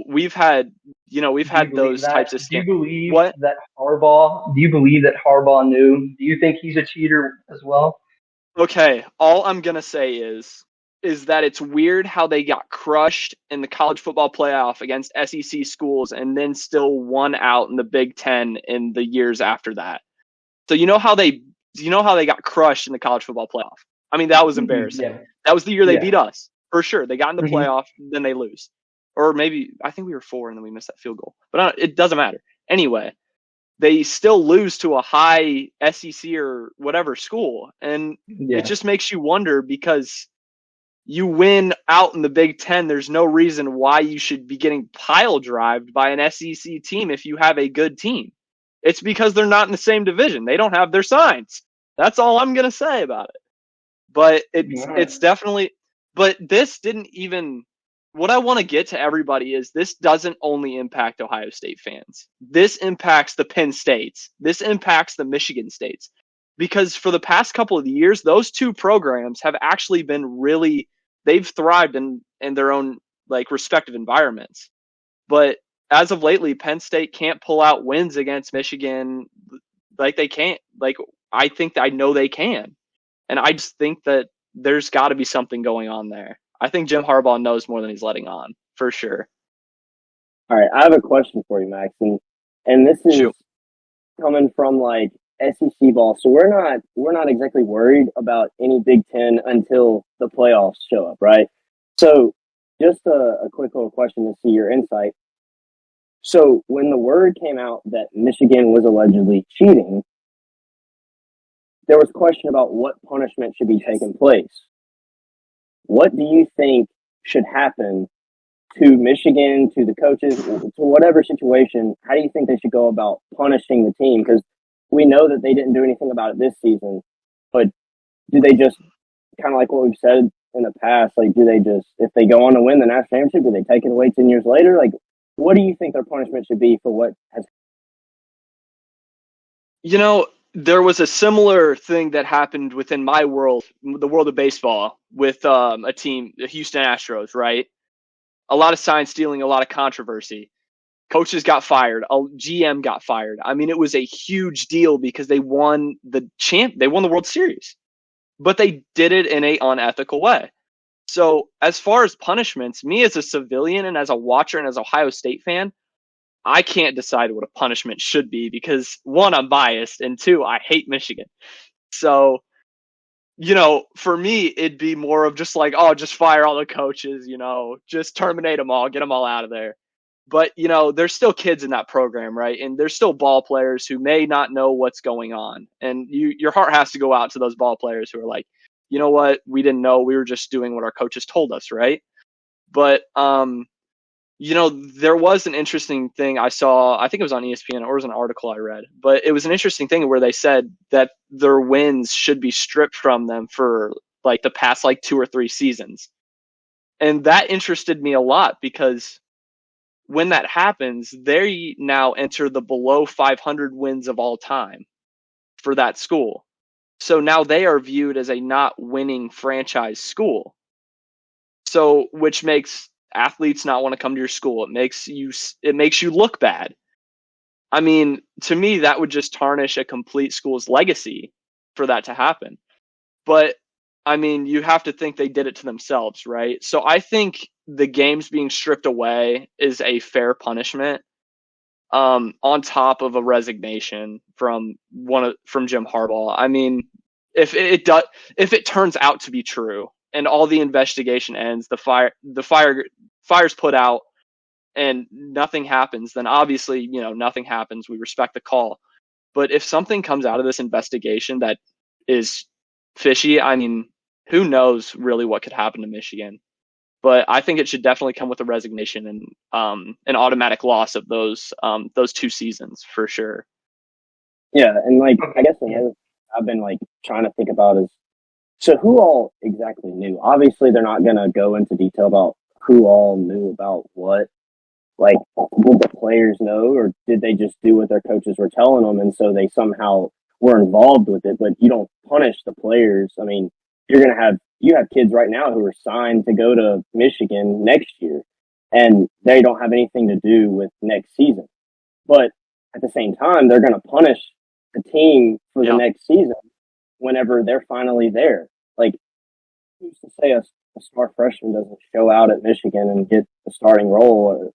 we've had those types of Do you scandals. believe What? that Harbaugh? Do you believe that Harbaugh knew? Do you think he's a cheater as well? Okay, all I'm gonna say is that it's weird how they got crushed in the college football playoff against SEC schools and then still won out in the Big Ten in the years after that. So you know how they got crushed in the college football playoff. I mean, that was embarrassing. Yeah. That was the year they Yeah. beat us for sure. They got in the Mhm. playoff, then they lose, or maybe I think we were 4 and then we missed that field goal. But it doesn't matter. Anyway, they still lose to a high SEC or whatever school, and Yeah. it just makes you wonder because you win out in the Big Ten. There's no reason why you should be getting pile drived by an SEC team if you have a good team. It's because they're not in the same division. They don't have their signs. That's all I'm going to say about it. But it's definitely, but this didn't even, what I want to get to everybody is this doesn't only impact Ohio State fans. This impacts the Penn States. This impacts the Michigan States. Because for the past couple of years, those 2 programs have actually been they've thrived in their own like respective environments. But as of lately, Penn State can't pull out wins against Michigan like they can't. Like I know they can. And I just think that there's got to be something going on there. I think Jim Harbaugh knows more than he's letting on, for sure. All right, I have a question for you, Max, and this is coming from like SEC ball. So we're not exactly worried about any Big Ten until the playoffs show up, right? So just a quick little question to see your insight. So when the word came out that Michigan was allegedly cheating, there was question about what punishment should be taking place. What do you think should happen to Michigan, to the coaches, to whatever situation? How do you think they should go about punishing the team? Because we know that they didn't do anything about it this season, but do they just, kind of like what we've said in the past, like do they just, if they go on to win the national championship, do they take it away 10 years later? Like, what do you think their punishment should be for what has? There was a similar thing that happened within my world, the world of baseball, with a team, the Houston Astros, right? A lot of sign stealing, a lot of controversy. Coaches got fired. A GM got fired. I mean, it was a huge deal because they won the World Series, but they did it in an unethical way. So as far as punishments, me as a civilian and as a watcher and as an Ohio State fan, I can't decide what a punishment should be because 1, I'm biased, and 2, I hate Michigan. So, for me, it'd be more of just like, oh, just fire all the coaches, just terminate them all, get them all out of there. But, there's still kids in that program, right? And there's still ball players who may not know what's going on. And your heart has to go out to those ball players who are like, you know what? We didn't know. We were just doing what our coaches told us, right? But, there was an interesting thing I saw. I think it was on ESPN or it was an article I read, but it was an interesting thing where they said that their wins should be stripped from them for like the past like 2 or 3 seasons. And that interested me a lot because when that happens, they now enter the below 500 wins of all time for that school. So now they are viewed as a not winning franchise school. So, which makes athletes not want to come to your school. It makes you look bad. I mean, to me, that would just tarnish a complete school's legacy for that to happen. But I mean, you have to think they did it to themselves, right? So I think the games being stripped away is a fair punishment, on top of a resignation from Jim Harbaugh. I mean, if it turns out to be true and all the investigation ends, fire's put out and nothing happens, then obviously, nothing happens. We respect the call. But if something comes out of this investigation that is fishy, I mean, who knows really what could happen to Michigan. But I think it should definitely come with a resignation and an automatic loss of those 2 seasons for sure. Yeah, and I guess another I've been trying to think about is, so who all exactly knew? Obviously, they're not going to go into detail about who all knew about what. Did the players know, or did they just do what their coaches were telling them, and so they somehow were involved with it? But you don't punish the players. I mean, you have kids right now who are signed to go to Michigan next year, and they don't have anything to do with next season. But at the same time, they're going to punish the team for the next season whenever they're finally there. Who's to say a smart freshman doesn't show out at Michigan and get the starting role,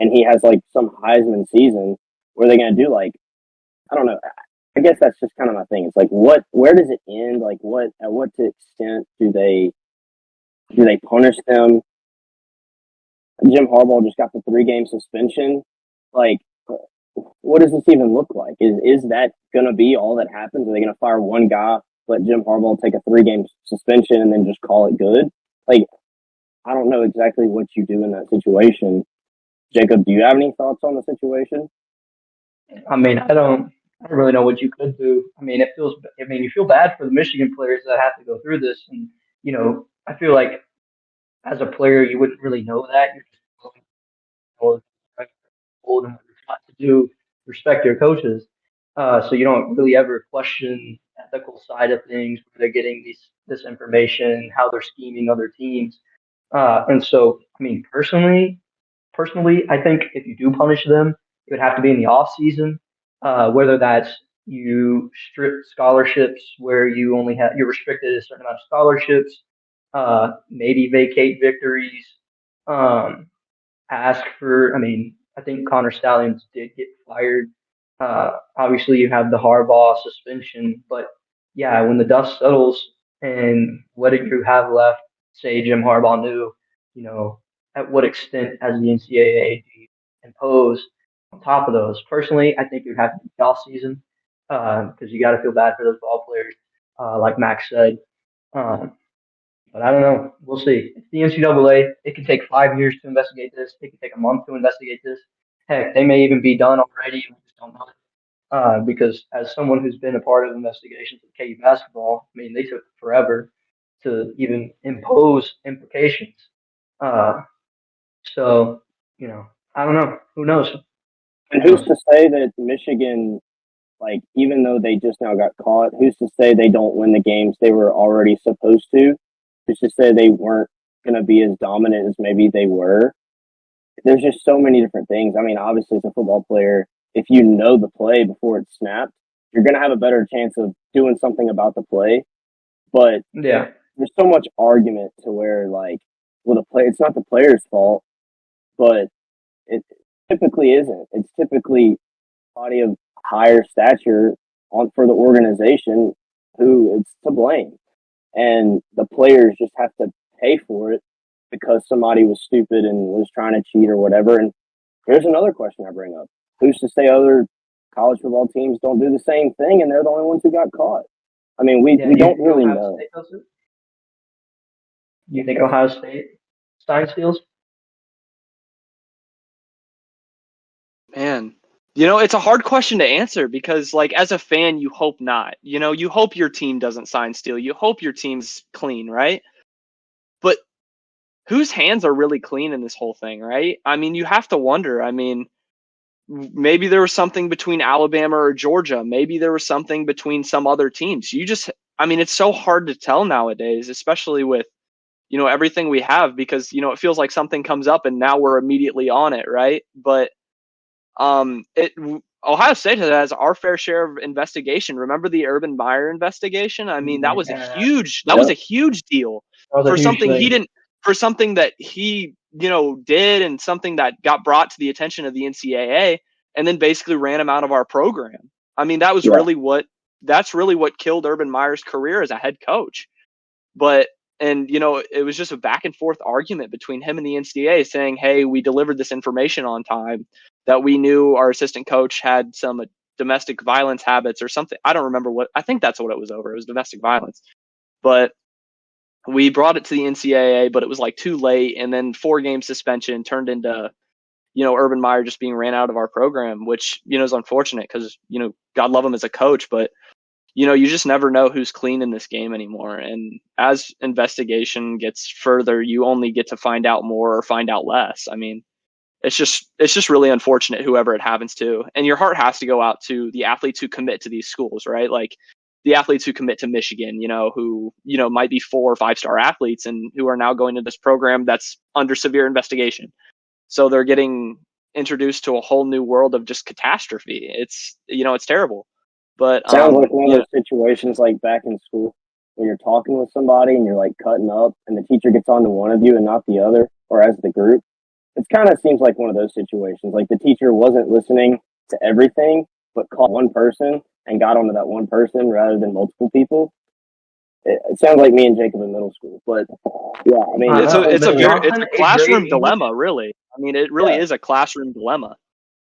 and he has some Heisman season? What are they going to do? I don't know. I guess that's just kind of my thing. It's where does it end? At what extent do they punish them? Jim Harbaugh just got the 3-game suspension. What does this even look like? Is that going to be all that happens? Are they going to fire one guy, let Jim Harbaugh take a 3-game suspension, and then just call it good? I don't know exactly what you do in that situation. Jacob, do you have any thoughts on the situation? I mean, I don't really know what you could do. I mean, you feel bad for the Michigan players that have to go through this. And, I feel like as a player, you wouldn't really know that. You're just told what you're taught to do, respect your coaches. So you don't really ever question the ethical side of things, where they're getting this information, how they're scheming other teams. And so, I mean, personally, I think if you do punish them, it would have to be in the off season, whether that's you strip scholarships where you're restricted to a certain amount of scholarships, maybe vacate victories, ask for. I mean, I think Connor Stallions did get fired. Obviously, you have the Harbaugh suspension, but yeah, when the dust settles and what did you have left? Say Jim Harbaugh knew, at what extent has the NCAA imposed on top of those? Personally, I think it would have to be off season, because you got to feel bad for those ball players, like Max said. But I don't know. We'll see. It's the NCAA. It can take 5 years to investigate this. It can take a month to investigate this. Heck, they may even be done already. We just don't know. Because as someone who's been a part of investigations with KU basketball, I mean, they took forever to even impose implications. So, I don't know. Who knows? And who's to say that Michigan, even though they just now got caught, who's to say they don't win the games they were already supposed to? Who's to say they weren't going to be as dominant as maybe they were? There's just so many different things. I mean, obviously, as a football player, if you know the play before it's snapped, you're going to have a better chance of doing something about the play. But yeah, there's so much argument to where, it's not the player's fault, but it typically isn't. It's typically a body of higher stature for the organization who it's to blame. And the players just have to pay for it because somebody was stupid and was trying to cheat or whatever. And here's another question I bring up. Who's to say other college football teams don't do the same thing and they're the only ones who got caught? I mean, we don't really know. You think Ohio State Stein steals? Man, it's a hard question to answer because, as a fan, you hope not. You hope your team doesn't sign steal. You hope your team's clean, right? But whose hands are really clean in this whole thing, right? I mean, you have to wonder. I mean, maybe there was something between Alabama or Georgia. Maybe there was something between some other teams. It's so hard to tell nowadays, especially with, everything we have, because, it feels like something comes up and now we're immediately on it, right? But Ohio State has our fair share of investigation. Remember the Urban Meyer investigation? I mean, that was a Yeah, huge deal that was a for huge something he thing. didn't, for something that he, did, and something that got brought to the attention of the NCAA, and then basically ran him out of our program. I mean, that's really what killed Urban Meyer's career as a head coach. But it was just a back and forth argument between him and the NCAA saying, "Hey, we delivered this information on time, that we knew our assistant coach had some domestic violence habits or something." I don't remember I think that's what it was over. It was domestic violence. But we brought it to the NCAA, but it was like too late. And then 4-game suspension turned into, Urban Meyer just being ran out of our program, which, is unfortunate because, God love him as a coach, but you just never know who's clean in this game anymore. And as investigation gets further, you only get to find out more or find out less. I mean, it's just really unfortunate, whoever it happens to. And your heart has to go out to the athletes who commit to these schools, right? Like the athletes who commit to Michigan, who, might be 4- or 5-star athletes and who are now going to this program that's under severe investigation. So they're getting introduced to a whole new world of just catastrophe. It's terrible. But Sounds like one of those situations like back in school when you're talking with somebody and you're like cutting up and the teacher gets on to one of you and not the other, or as the group. It kind of seems like one of those situations. Like the teacher wasn't listening to everything, but caught one person and got onto that one person rather than multiple people. It sounds like me and Jacob in middle school, but yeah, I mean, it's John, a eighth classroom grade dilemma, really. I mean, it really is a classroom dilemma.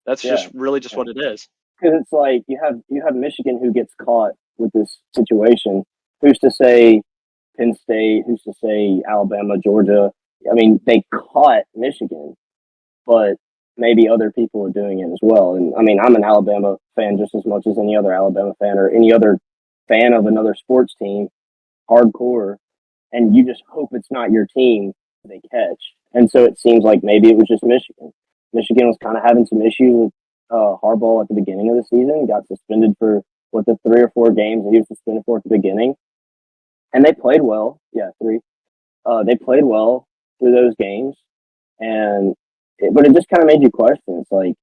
That's just really just what it is. Because it's like you have Michigan who gets caught with this situation. Who's to say Penn State? Who's to say Alabama, Georgia? I mean, they caught Michigan, but maybe other people are doing it as well. And I mean, I'm an Alabama fan just as much as any other Alabama fan or any other fan of another sports team, hardcore. And you just hope it's not your team they catch. And so it seems like maybe it was just Michigan. Michigan was kind of having some issues with Harbaugh at the beginning of the season. Got suspended for the 3 or 4 games that he was suspended for at the beginning, and they played well. Yeah, 3. They played well through those games, but it just kind of made you question. It's like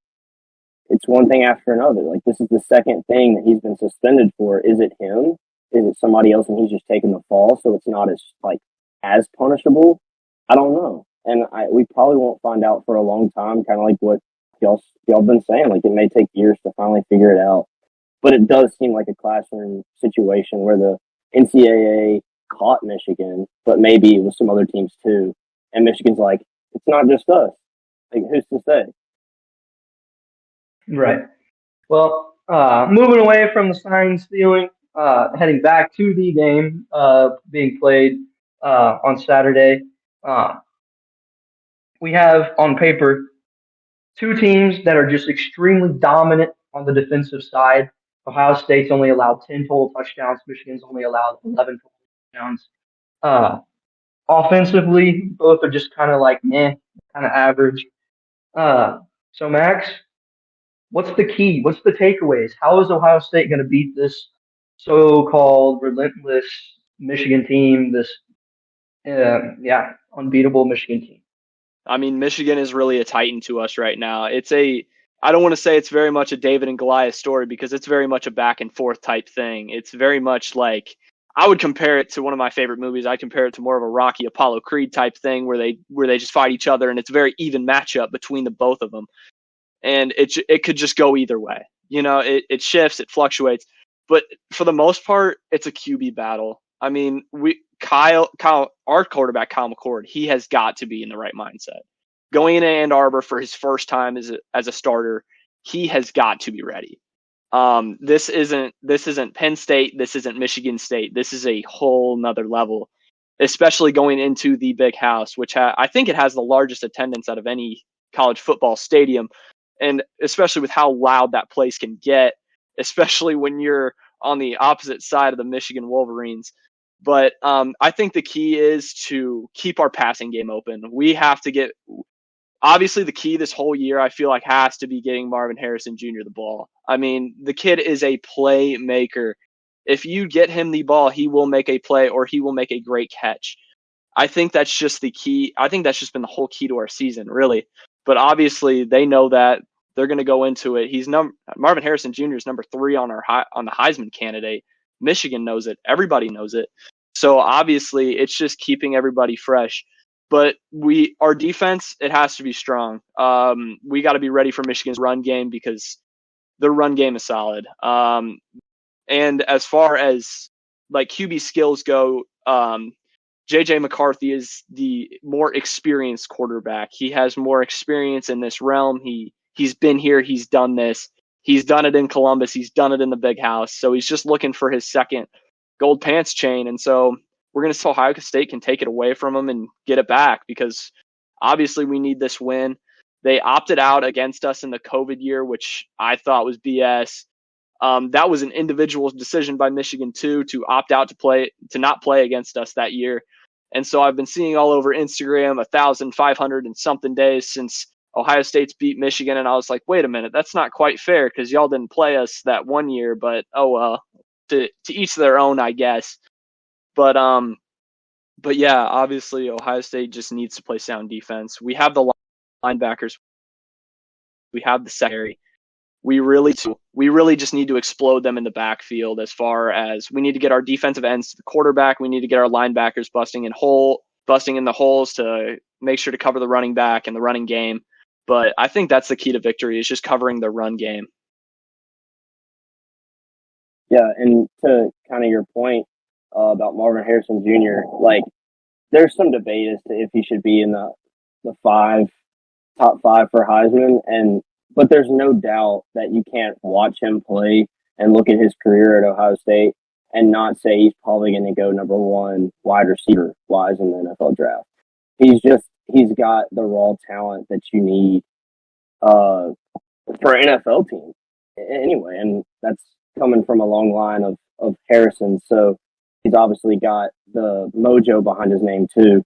it's one thing after another. Like this is the second thing that he's been suspended for. Is it him? Is it somebody else and he's just taking the fall, so it's not as punishable? I don't know, and we probably won't find out for a long time. Kind of like what y'all been saying. Like it may take years to finally figure it out, but it does seem like a classroom situation where the NCAA caught Michigan, but maybe it was some other teams too, and Michigan's like, it's not just us. Like who's to say? Right. Well, moving away from the sign stealing, heading back to the game being played on Saturday. We have on paper 2 teams that are just extremely dominant on the defensive side. Ohio State's only allowed 10 total touchdowns. Michigan's only allowed 11 total touchdowns. Offensively, both are just kind of like kind of average. So Max, what's the key? What's the takeaways? How is Ohio State going to beat this so-called relentless Michigan team? This, unbeatable Michigan team. I mean, Michigan is really a titan to us right now. I don't want to say it's very much a David and Goliath story because it's very much a back and forth type thing. It's very much like, I would compare it to one of my favorite movies. I compare it to more of a Rocky Apollo Creed type thing where they just fight each other and it's a very even matchup between the both of them. And it could just go either way. It shifts, it fluctuates, but for the most part, it's a QB battle. I mean, Kyle, our quarterback, Kyle McCord, he has got to be in the right mindset. Going into Ann Arbor for his first time as a starter, he has got to be ready. This isn't Penn State. This isn't Michigan State. This is a whole nother level, especially going into the Big House, which I think it has the largest attendance out of any college football stadium. And especially with how loud that place can get, especially when you're on the opposite side of the Michigan Wolverines. But I think the key is to keep our passing game open. We have to obviously the key this whole year, I feel like, has to be getting Marvin Harrison Jr. the ball. I mean, the kid is a playmaker. If you get him the ball, he will make a play or he will make a great catch. I think that's just the key. I think that's just been the whole key to our season, really. But obviously they know that. they're going to go into it. Marvin Harrison Jr. is number 3 on the Heisman candidate. Michigan knows it. Everybody knows it. So obviously, it's just keeping everybody fresh. But our defense, it has to be strong. We got to be ready for Michigan's run game because their run game is solid. And as far as like QB skills go, JJ McCarthy is the more experienced quarterback. He has more experience in this realm. He's been here. He's done this. He's done it in Columbus. He's done it in the big house. So he's just looking for his second gold pants chain. And so we're going to see Ohio State can take it away from him and get it back because obviously we need this win. They opted out against us in the COVID year, which I thought was BS. That was an individual decision by Michigan too, to opt out to not play against us that year. And so I've been seeing all over Instagram 1,500 and something days since Ohio State's beat Michigan. And I was like, wait a minute, that's not quite fair because y'all didn't play us that one year, but oh well, to each their own, I guess. But yeah, obviously Ohio State just needs to play sound defense. We have the linebackers. We have the secondary. We really just need to explode them in the backfield as far as we need to get our defensive ends to the quarterback. We need to get our linebackers busting in the holes to make sure to cover the running back and the running game. But I think that's the key to victory is just covering the run game. Yeah, and to kind of your point about Marvin Harrison Jr., like there's some debate as to if he should be in the top 5 for Heisman, but there's no doubt that you can't watch him play and look at his career at Ohio State and not say he's probably going to go number 1 wide receiver wise in the NFL draft. He's got the raw talent that you need for an NFL team anyway, and that's coming from a long line of Harrison. So he's obviously got the mojo behind his name too.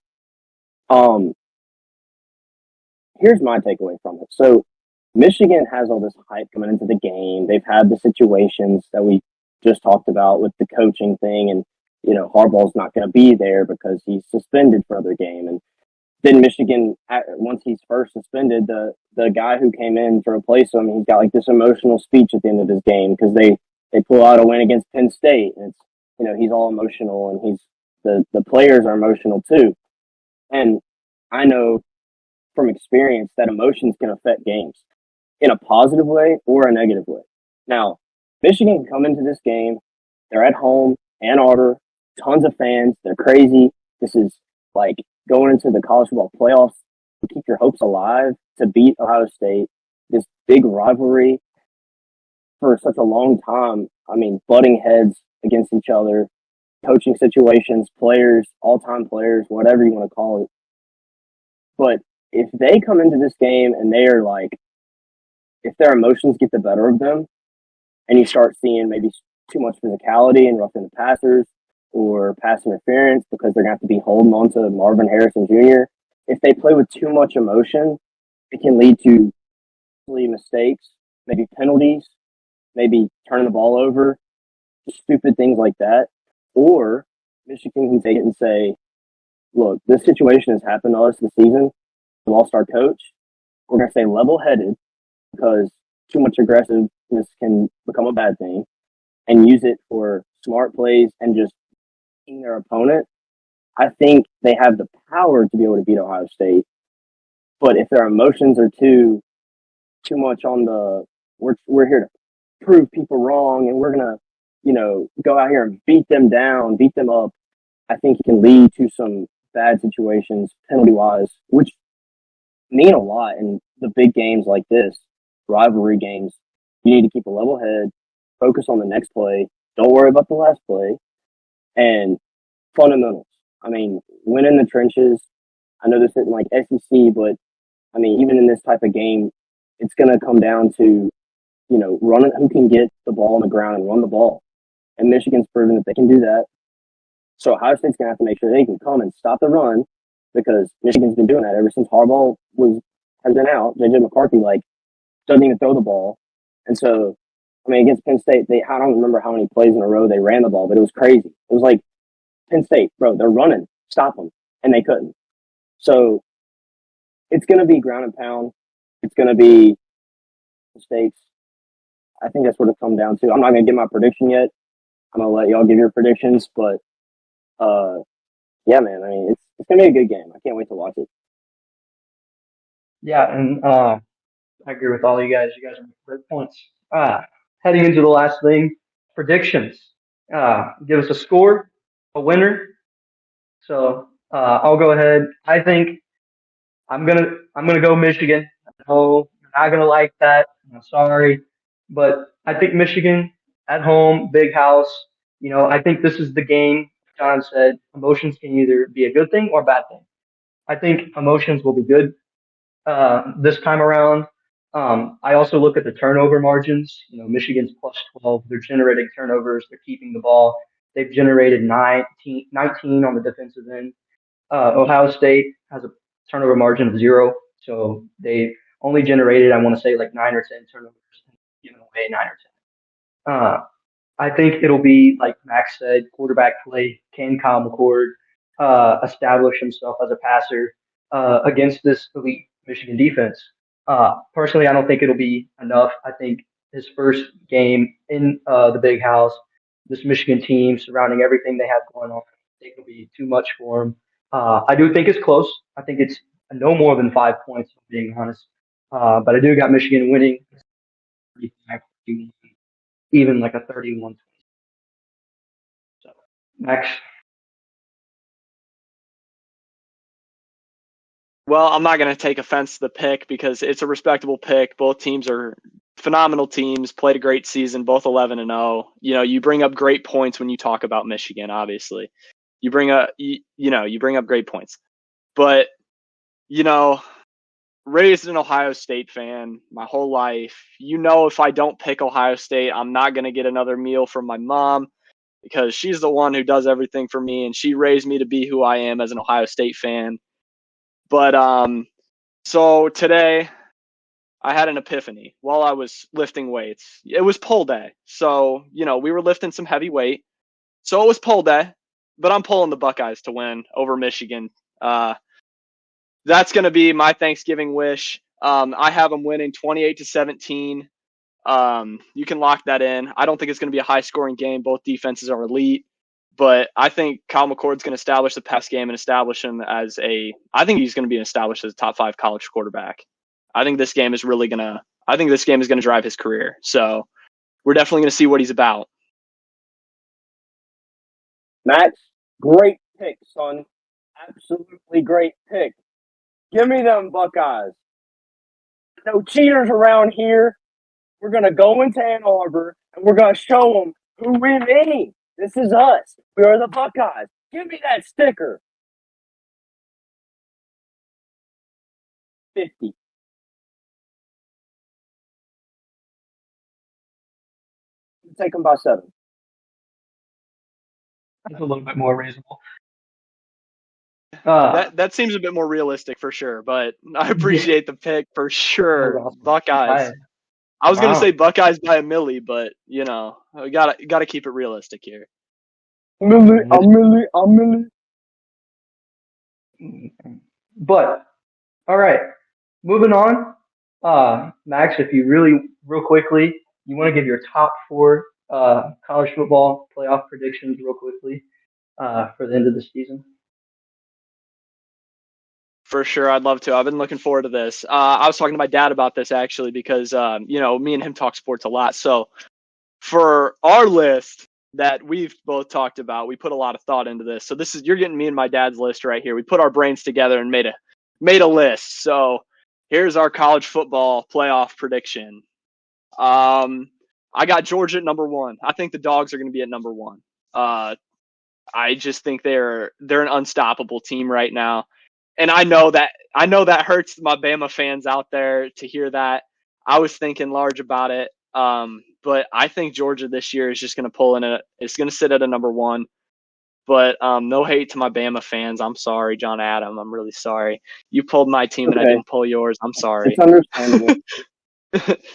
Here's my takeaway from it. So Michigan has all this hype coming into the game. They've had the situations that we just talked about with the coaching thing, and Harbaugh's not going to be there because he's suspended for another game. And then Michigan, once he's first suspended, the guy who came in to replace him, he's got like this emotional speech at the end of his game because they pull out a win against Penn State, and it's he's all emotional, and the players are emotional too. And I know from experience that emotions can affect games in a positive way or a negative way. Now, Michigan can come into this game. They're at home, Ann Arbor, tons of fans. They're crazy. This is like going into the college football playoffs to keep your hopes alive, to beat Ohio State, this big rivalry for such a long time. I mean, butting heads against each other, coaching situations, players, all-time players, whatever you want to call it. But if they come into this game and they are like, if their emotions get the better of them and you start seeing maybe too much physicality and roughing the passers or pass interference because they're going to have to be holding on to Marvin Harrison Jr., if they play with too much emotion, it can lead to mistakes, maybe penalties, maybe turning the ball over, stupid things like that. Or Michigan can take it and say, look, this situation has happened to us this season. We lost our coach. We're going to stay level-headed because too much aggressiveness can become a bad thing, and use it for smart plays and just beating their opponent. I think they have the power to be able to beat Ohio State. But if their emotions are too much on the we're here to prove people wrong and we're gonna, go out here and beat them down, beat them up, I think it can lead to some bad situations penalty wise, which mean a lot in the big games like this, rivalry games. You need to keep a level head, focus on the next play, don't worry about the last play, and fundamentals. I mean, win in the trenches. I know this isn't like SEC, but I mean, even in this type of game, it's going to come down to, running who can get the ball on the ground and run the ball. And Michigan's proven that they can do that. So Ohio State's going to have to make sure they can come and stop the run because Michigan's been doing that ever since Harbaugh has been out. JJ McCarthy, doesn't even throw the ball. And so, I mean, against Penn State, I don't remember how many plays in a row they ran the ball, but it was crazy. It was like, Penn State, bro, they're running. Stop them. And they couldn't. So it's going to be ground and pound. It's going to be mistakes. I think that's what it come down to. I'm not gonna give my prediction yet. I'm gonna let y'all give your predictions, but yeah, man. I mean, it's gonna be a good game. I can't wait to watch it. Yeah, and I agree with all you guys. You guys are making great points. Heading into the last thing, predictions. Give us a score, a winner. So I'll go ahead. I think I'm gonna go Michigan. No, you're not gonna like that. I'm sorry, but I think Michigan at home, big house. I think this is the game. John said emotions can either be a good thing or a bad thing. I think emotions will be good this time around. I also look at the turnover margins. Michigan's plus 12. They're generating turnovers. They're keeping the ball. They've generated 19 on the defensive end. Ohio State has a turnover margin of 0. So they only generated, I want to say, like 9 or 10 turnovers, giving away 9 or 10. I think it'll be, like Max said, quarterback play. Can Kyle McCord establish himself as a passer against this elite Michigan defense? Personally, I don't think it'll be enough. I think his first game in the big house, this Michigan team surrounding everything they have going on, I think it'll be too much for him. I do think it's close. I think it's no more than 5 points, being honest. But I do got Michigan winning, even like a 31. So, Max. Well, I'm not going to take offense to the pick because it's a respectable pick. Both teams are phenomenal teams, played a great season, both 11-0. You bring up great points when you talk about Michigan, obviously. You bring up great points. But, raised an Ohio State fan my whole life. If I don't pick Ohio State, I'm not going to get another meal from my mom because she's the one who does everything for me, and she raised me to be who I am as an Ohio State fan. But so today I had an epiphany while I was lifting weights. It was pull day. So, we were lifting some heavy weight. So it was pull day, but I'm pulling the Buckeyes to win over Michigan. That's going to be my Thanksgiving wish. I have them winning 28-17. You can lock that in. I don't think it's going to be a high scoring game. Both defenses are elite. But I think Kyle McCord's going to establish the pass game and establish him I think he's going to be established as a top 5 college quarterback. I think this game is going to drive his career. So we're definitely going to see what he's about. Max, great pick, son. Absolutely great pick. Give me them Buckeyes. No cheaters around here. We're going to go into Ann Arbor and we're going to show them who we mean. This is us. We are the Buckeyes. Give me that sticker. 50. Take them by 7. That's a little bit more reasonable. That seems a bit more realistic for sure, but I appreciate the pick for sure. Awesome. Buckeyes. I was going to say Buckeyes by a milli, but we gotta keep it realistic here. A milli. But all right, moving on. Max, if you real quickly, you want to give your top 4 college football playoff predictions real quickly for the end of the season. For sure, I'd love to. I've been looking forward to this. I was talking to my dad about this actually because me and him talk sports a lot. So for our list that we've both talked about, we put a lot of thought into this. So you're getting me and my dad's list right here. We put our brains together and made a list. So here's our college football playoff prediction. I got Georgia at number 1. I think the Dogs are going to be at number 1. I just think they're an unstoppable team right now. And I know that hurts my Bama fans out there to hear that. I was thinking large about it. But I think Georgia this year is just going to pull in it's going to sit at a number 1. But no hate to my Bama fans. I'm sorry, John Adam. I'm really sorry. You pulled my team and I didn't pull yours. I'm sorry. It's understandable.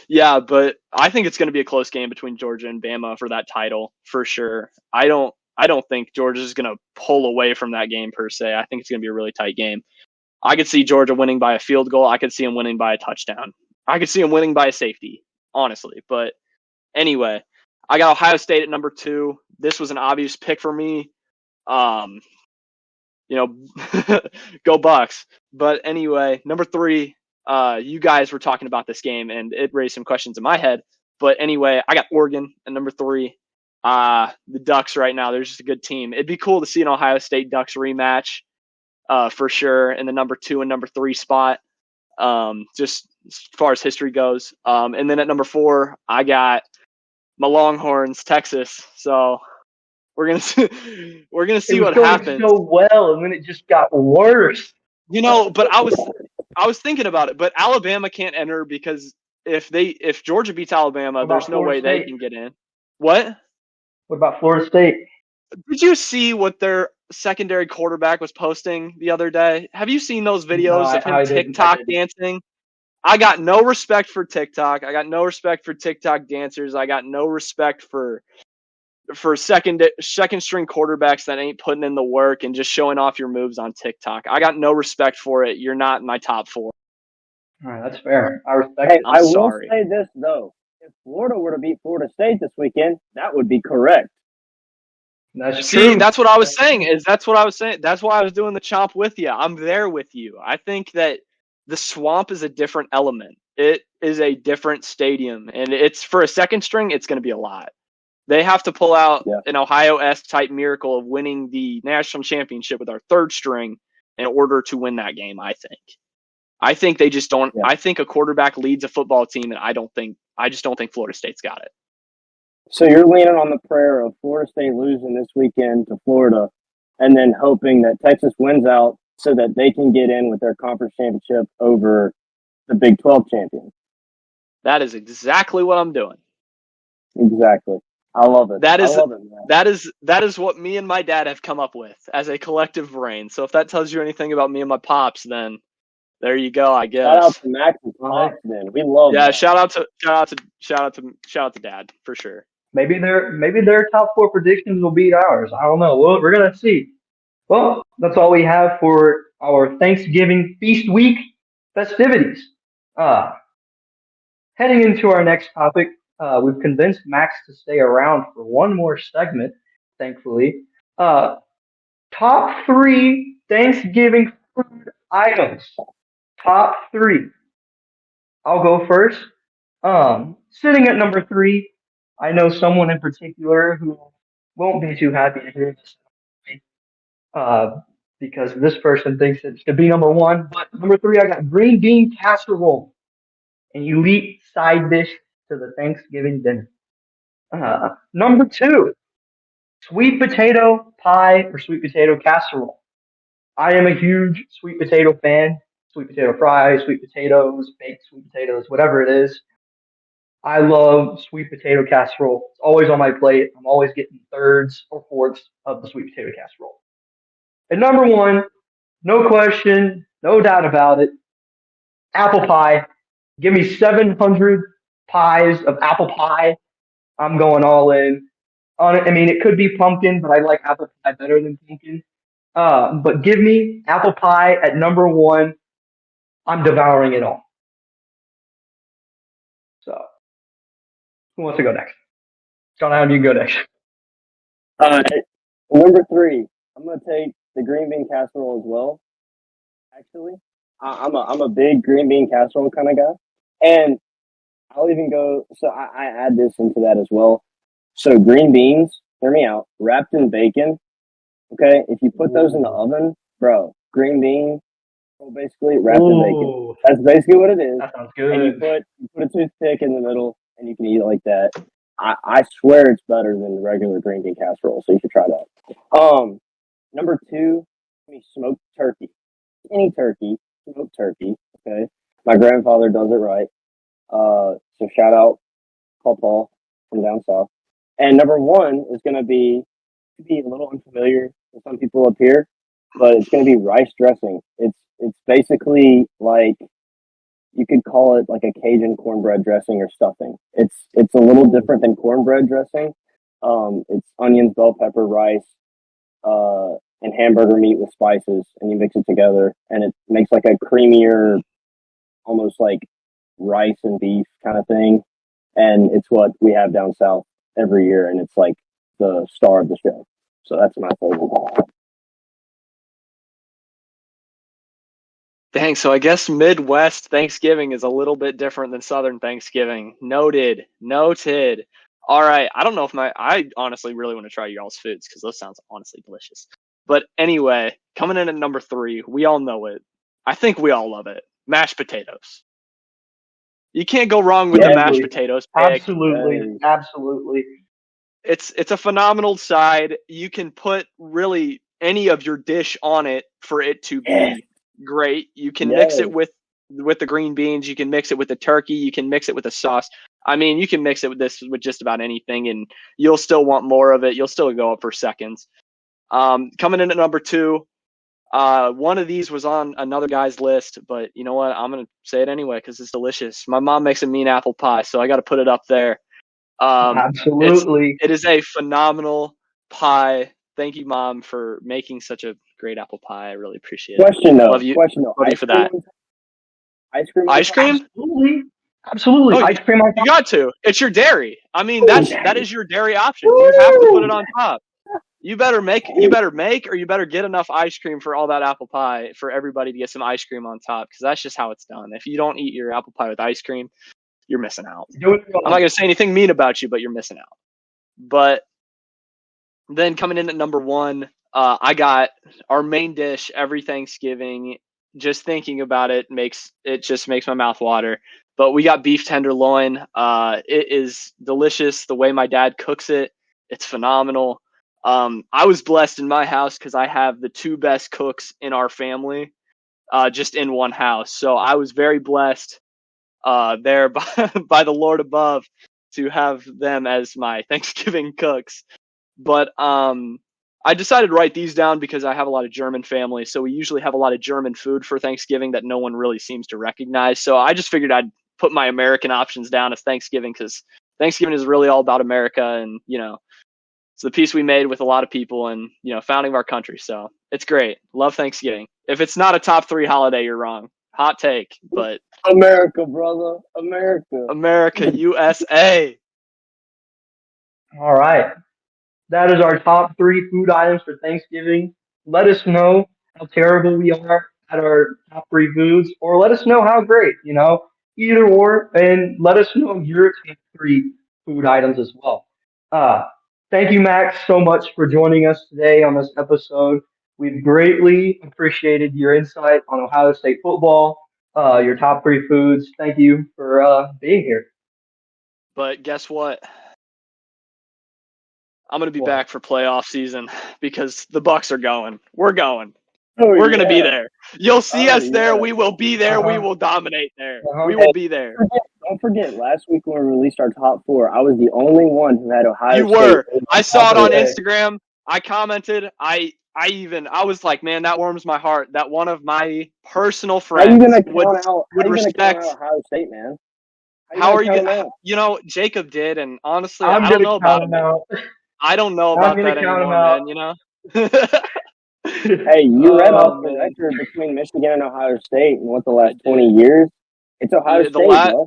Yeah, but I think it's going to be a close game between Georgia and Bama for that title for sure. I don't think Georgia's going to pull away from that game per se. I think it's going to be a really tight game. I could see Georgia winning by a field goal. I could see them winning by a touchdown. I could see them winning by a safety. honestly. But anyway, I got Ohio State at number 2. This was an obvious pick for me. Go Bucks. But anyway, number 3, you guys were talking about this game, and it raised some questions in my head. But anyway, I got Oregon at number 3. The Ducks right now, they're just a good team. It'd be cool to see an Ohio State Ducks rematch, for sure, in the number 2 and number 3 spot, just as far as history goes. And then at number 4, I got my Longhorns, Texas. So we're gonna see what happens. So well, and then it just got worse. But I was thinking about it. But Alabama can't enter because if Georgia beats Alabama, there's no way they can get in. What? What about Florida State? Did you see what their secondary quarterback was posting the other day? Have you seen those videos of him TikTok dancing? I got no respect for TikTok. I got no respect for TikTok dancers. I got no respect for second string quarterbacks that ain't putting in the work and just showing off your moves on TikTok. I got no respect for it. You're not in my top 4. All right, that's fair. I respect it. I will say this, though. If Florida were to beat Florida State this weekend, that would be correct. That's true. See, that's what I was saying. That's what I was saying. That's why I was doing the chomp with you. I'm there with you. I think that the Swamp is a different element. It is a different stadium, and it's for a second string. It's going to be a lot. They have to pull out an Ohio-esque type miracle of winning the national championship with our third string in order to win that game. I think they just don't. Yeah. I think a quarterback leads a football team, and I just don't think Florida State's got it. So you're leaning on the prayer of Florida State losing this weekend to Florida, and then hoping that Texas wins out so that they can get in with their conference championship over the Big 12 champion. That is exactly what I'm doing. Exactly. I love it. That is I love it, man. that is what me and my dad have come up with as a collective brain. So if that tells you anything about me and my pops, then there you go, I guess. Shout out to Max and Pops, man. We love that. Shout out to Dad for sure. Maybe their top 4 predictions will beat ours. I don't know. We're gonna see. Well, that's all we have for our Thanksgiving feast week festivities. Heading into our next topic, we've convinced Max to stay around for one more segment, thankfully. Top 3 Thanksgiving food items. Top 3. I'll go first. Sitting at number 3, I know someone in particular who won't be too happy to hear this. Because this person thinks it should be number 1. But number 3, I got green bean casserole, an elite side dish to the Thanksgiving dinner. Number 2, sweet potato pie or sweet potato casserole. I am a huge sweet potato fan. Sweet potato fries, sweet potatoes, baked sweet potatoes, whatever it is. I love sweet potato casserole. It's always on my plate. I'm always getting thirds or fourths of the sweet potato casserole. And number 1, no question, no doubt about it, apple pie. Give me 700 pies of apple pie. I'm going all in on it. I mean, it could be pumpkin, but I like apple pie better than pumpkin. But give me apple pie at number 1. I'm devouring it all. So, who wants to go next? John, you can go next. Number 3, I'm going to take the green bean casserole as well. Actually, I'm a big green bean casserole kind of guy, and I'll even go. So I add this into that as well. So green beans, hear me out, wrapped in bacon. Okay, if you put those in the oven, bro, green bean, basically wrapped in bacon. That's basically what it is. That sounds good. And you put a toothpick in the middle, and you can eat it like that. I swear it's better than regular green bean casserole, so you should try that. Number 2, smoked turkey. Any turkey, smoked turkey. Okay, my grandfather does it right. So shout out Paul from down south. And number 1 is going to be a little unfamiliar to some people up here, but it's going to be rice dressing. It's basically like, you could call it like a Cajun cornbread dressing or stuffing. It's a little different than cornbread dressing. It's onions, bell pepper, rice, and hamburger meat with spices, and you mix it together, and it makes like a creamier, almost like rice and beef kind of thing. and it's what we have down south every year, and it's like the star of the show. So that's my favorite. Dang, so I guess Midwest Thanksgiving is a little bit different than Southern Thanksgiving. Noted. All right, I don't know if I honestly really want to try y'all's foods because those sounds honestly delicious. But anyway, coming in at number 3, we all know it. I think we all love it. Mashed potatoes. You can't go wrong with the mashed potatoes pick. Absolutely. It's a phenomenal side. You can put really any of your dish on it for it to be great. You can mix it with the green beans. You can mix it with the turkey. You can mix it with the sauce. I mean, you can mix it with just about anything, and you'll still want more of it. You'll still go up for seconds. Coming in at number 2, one of these was on another guy's list, but you know what? I'm gonna say it anyway because it's delicious. My mom makes a mean apple pie, so I got to put it up there. Absolutely. It is a phenomenal pie. Thank you, Mom, for making such a great apple pie. I really appreciate it. Love you. Love you for that. Ice cream? Ice cream? Absolutely. Oh, ice cream on top. You got to. It's your dairy. I mean, that is your dairy option. You have to put it on top. You better make, or you better get enough ice cream for all that apple pie for everybody to get some ice cream on top, because that's just how it's done. If you don't eat your apple pie with ice cream, you're missing out. I'm not going to say anything mean about you, but you're missing out. But then coming in at number 1, I got our main dish every Thanksgiving. Just thinking about it just makes my mouth water. But we got beef tenderloin. It is delicious the way my dad cooks it. It's phenomenal. I was blessed in my house because I have the 2 best cooks in our family, just in one house. So I was very blessed there by the Lord above to have them as my Thanksgiving cooks. But I decided to write these down because I have a lot of German family, so we usually have a lot of German food for Thanksgiving that no one really seems to recognize. So I just figured I'd put my American options down as Thanksgiving, because Thanksgiving is really all about America, and it's the peace we made with a lot of people, and founding of our country. So it's great. Love Thanksgiving. If it's not a top 3 holiday, you're wrong. Hot take, but America, brother. America, USA. All right. That is our top 3 food items for Thanksgiving. Let us know how terrible we are at our top 3 foods, or let us know how great, either or, and let us know your top 3 food items as well. Thank you, Max, so much for joining us today on this episode. We've greatly appreciated your insight on Ohio State football, your top 3 foods. Thank you for being here. But guess what? I'm going to be back for playoff season because the Bucks are going. We're going. We're going to be there. You'll see us there. We will be there. We will dominate there. We will be there. Don't forget, last week when we released our top 4, I was the only one who had Ohio State. You were. I saw it on Instagram. I commented. I was like, man, that warms my heart that one of my personal friends would respect Ohio State, man. How are you going to? Jacob did, and honestly, I don't know about it. I don't know about that anymore, man, Hey, you read off the record between Michigan and Ohio State in the last 20 years? It's Ohio State, bro.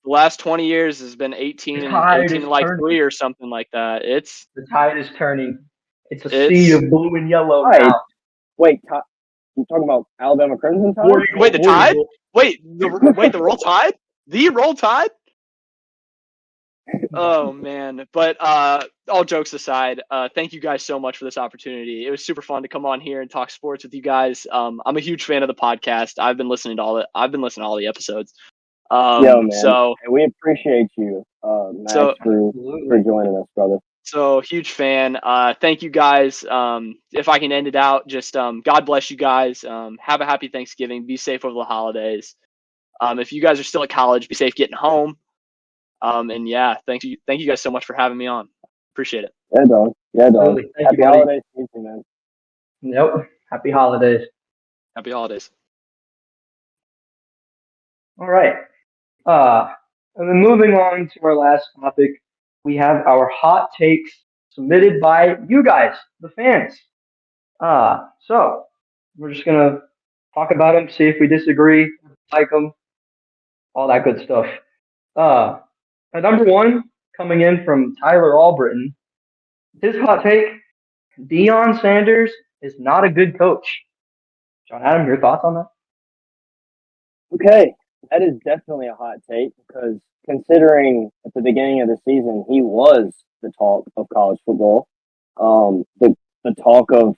The last 20 years has been 18 and like 3 or something like that. The tide is turning. It's a sea of blue and yellow now. Wait, you talking about Alabama Crimson Tide? Wait, the Tide? Wait, the Roll Tide? The Roll Tide? Oh man. But all jokes aside, thank you guys so much for this opportunity. It was super fun to come on here and talk sports with you guys. I'm a huge fan of the podcast. I've been listening to all the episodes. Man. So we appreciate you, Max, for joining us, brother. So huge fan. Thank you guys. If I can end it out, just God bless you guys. Have a happy Thanksgiving. Be safe over the holidays. If you guys are still at college, be safe getting home. And yeah, thank you guys so much for having me on. Appreciate it. Yeah, dog. Really. Happy holidays to you, man. Yep. Happy holidays. Happy holidays. All right. And then moving on to our last topic, we have our hot takes submitted by you guys, the fans. So we're just gonna talk about them, see if we disagree, like them, all that good stuff. At number one, coming in from Tyler Albritton, his hot take: Deion Sanders is not a good coach. John Adam, your thoughts on that? Okay, that is definitely a hot take because considering at the beginning of the season he was the talk of college football, the talk of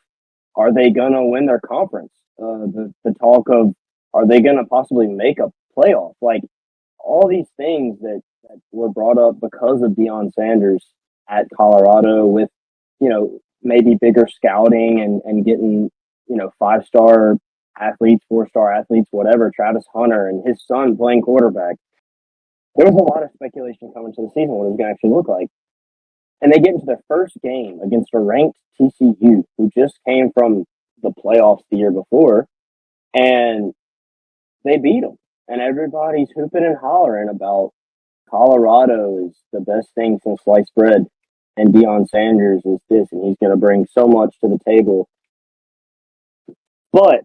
are they gonna win their conference, the talk of are they gonna possibly make a playoff, like all these things that were brought up because of Deion Sanders at Colorado with maybe bigger scouting and getting 5-star athletes, 4-star athletes, whatever, Travis Hunter and his son playing quarterback. There was a lot of speculation coming to the season what it was going to actually look like. And they get into their first game against a ranked TCU who just came from the playoffs the year before, and they beat them. And everybody's hooping and hollering about Colorado is the best thing since sliced bread, and Deion Sanders is this, and he's going to bring so much to the table. But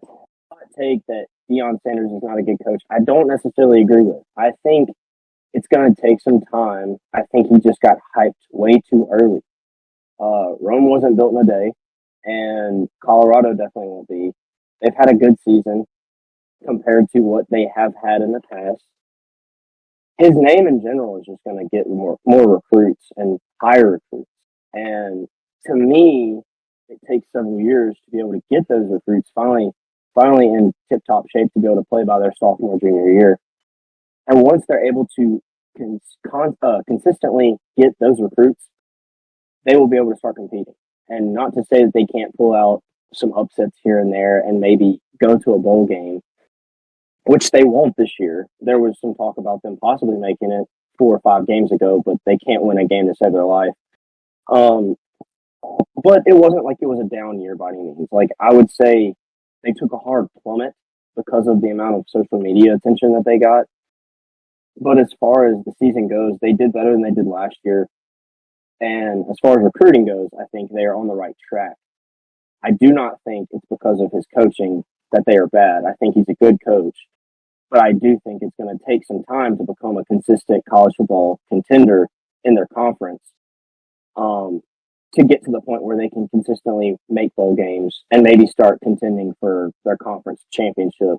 I take that Deion Sanders is not a good coach. I don't necessarily agree with. I think it's going to take some time. I think he just got hyped way too early. Rome wasn't built in a day, and Colorado definitely won't be. They've had a good season compared to what they have had in the past. His name in general is just going to get more recruits and higher recruits. And to me, it takes several years to be able to get those recruits finally in tip-top shape to be able to play by their sophomore, junior year. And once they're able to consistently get those recruits, they will be able to start competing. And not to say that they can't pull out some upsets here and there and maybe go to a bowl game, which they won't this year. There was some talk about them possibly making it 4 or 5 games ago, but they can't win a game to save their life. But it wasn't like it was a down year by any means. Like, I would say they took a hard plummet because of the amount of social media attention that they got. But as far as the season goes, they did better than they did last year. And as far as recruiting goes, I think they are on the right track. I do not think it's because of his coaching that they are bad. I think he's a good coach. But I do think it's going to take some time to become a consistent college football contender in their conference, to get to the point where they can consistently make bowl games and maybe start contending for their conference championship.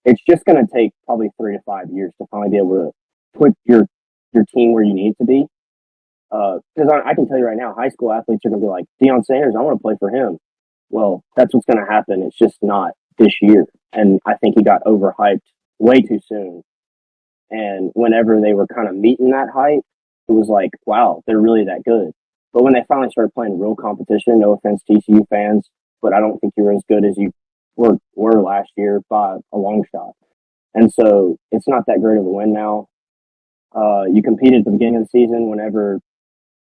It's just going to take probably 3 to 5 years to finally be able to put your team where you need to be. Because I can tell you right now, high school athletes are going to be like, Deion Sanders, I want to play for him. Well, that's what's going to happen. It's just not this year. And I think he got overhyped way too soon. And whenever they were kind of meeting that hype, it was like, wow, they're really that good. But when they finally started playing real competition, no offense TCU fans, but I don't think you're as good as you were last year by a long shot. And so it's not that great of a win now. You competed at the beginning of the season whenever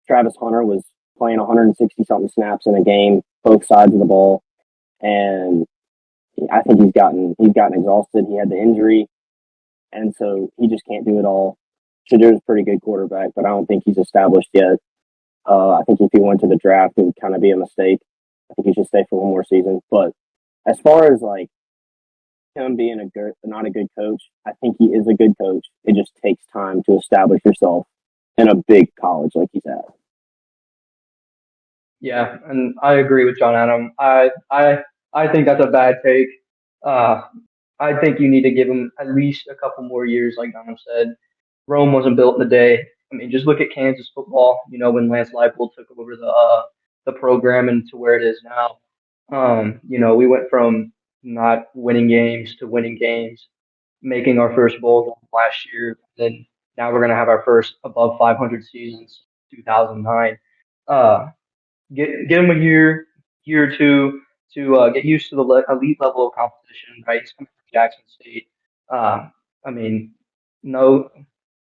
Travis Hunter was playing 160-something snaps in a game, both sides of the ball. And I think he's gotten exhausted. He had the injury, and so he just can't do it all. Shadir's a pretty good quarterback, but I don't think he's established yet. I think if he went to the draft, it would kind of be a mistake. I think he should stay for one more season. But as far as like him being not a good coach, I think he is a good coach. It just takes time to establish yourself in a big college like he's at. Yeah, and I agree with John Adam. I think that's a bad take. Uh, I think you need to give him at least a couple more years, like Adam said. Rome wasn't built in a day. I mean, just look at Kansas football. You know, when Lance Leipold took over the program and to where it is now. We went from not winning games to winning games, making our first bowl game last year. Then now we're gonna have our first above 500 seasons, 2009. Uh, get him a year or two to get used to the elite level of competition. Right, he's coming from Jackson State. I mean, no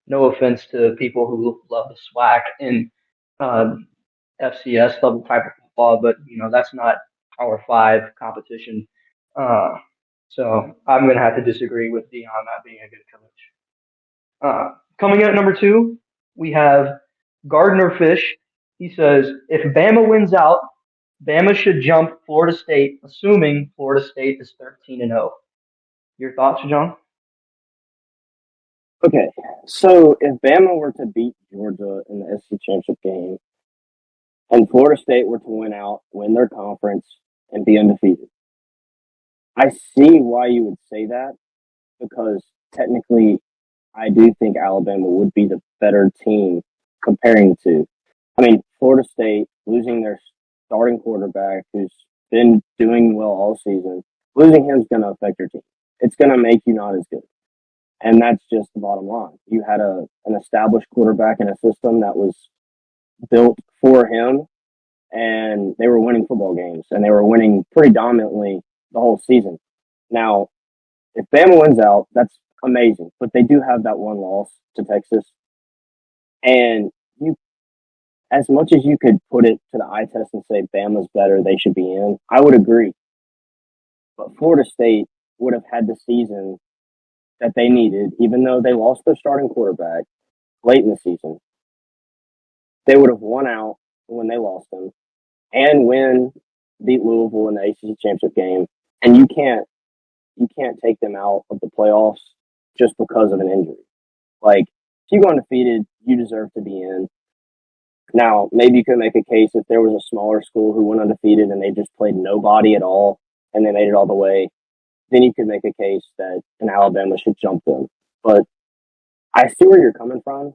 no offense to people who love the SWAC and uh, FCS level type of football, but that's not Power Five competition. Uh, so I'm gonna have to disagree with Dion not being a good coach. Coming in at number two, we have Gardner Fish. He says if Bama wins out, Bama should jump Florida State, assuming Florida State is 13-0. Your thoughts, John? Okay, So if Bama were to beat Georgia in the SEC championship game, and Florida State were to win out, win their conference, and be undefeated, I see why you would say that because technically, I do think Alabama would be the better team comparing the two. I mean, Florida State losing their starting quarterback who's been doing well all season, losing him is going to affect your team. It's going to make you not as good. And that's just the bottom line. You had an established quarterback in a system that was built for him, and they were winning football games, and they were winning pretty dominantly the whole season. Now, if Bama wins out, that's amazing, but they do have that one loss to Texas, and you, as much as you could put it to the eye test and say Bama's better, they should be in, I would agree. But Florida State would have had the season that they needed, even though they lost their starting quarterback late in the season. They would have won out when they lost him and beat Louisville in the ACC championship game. And you can't take them out of the playoffs just because of an injury. Like, if you go undefeated, you deserve to be in. Now, maybe you could make a case if there was a smaller school who went undefeated and they just played nobody at all and they made it all the way, then you could make a case that an Alabama should jump them. But I see where you're coming from.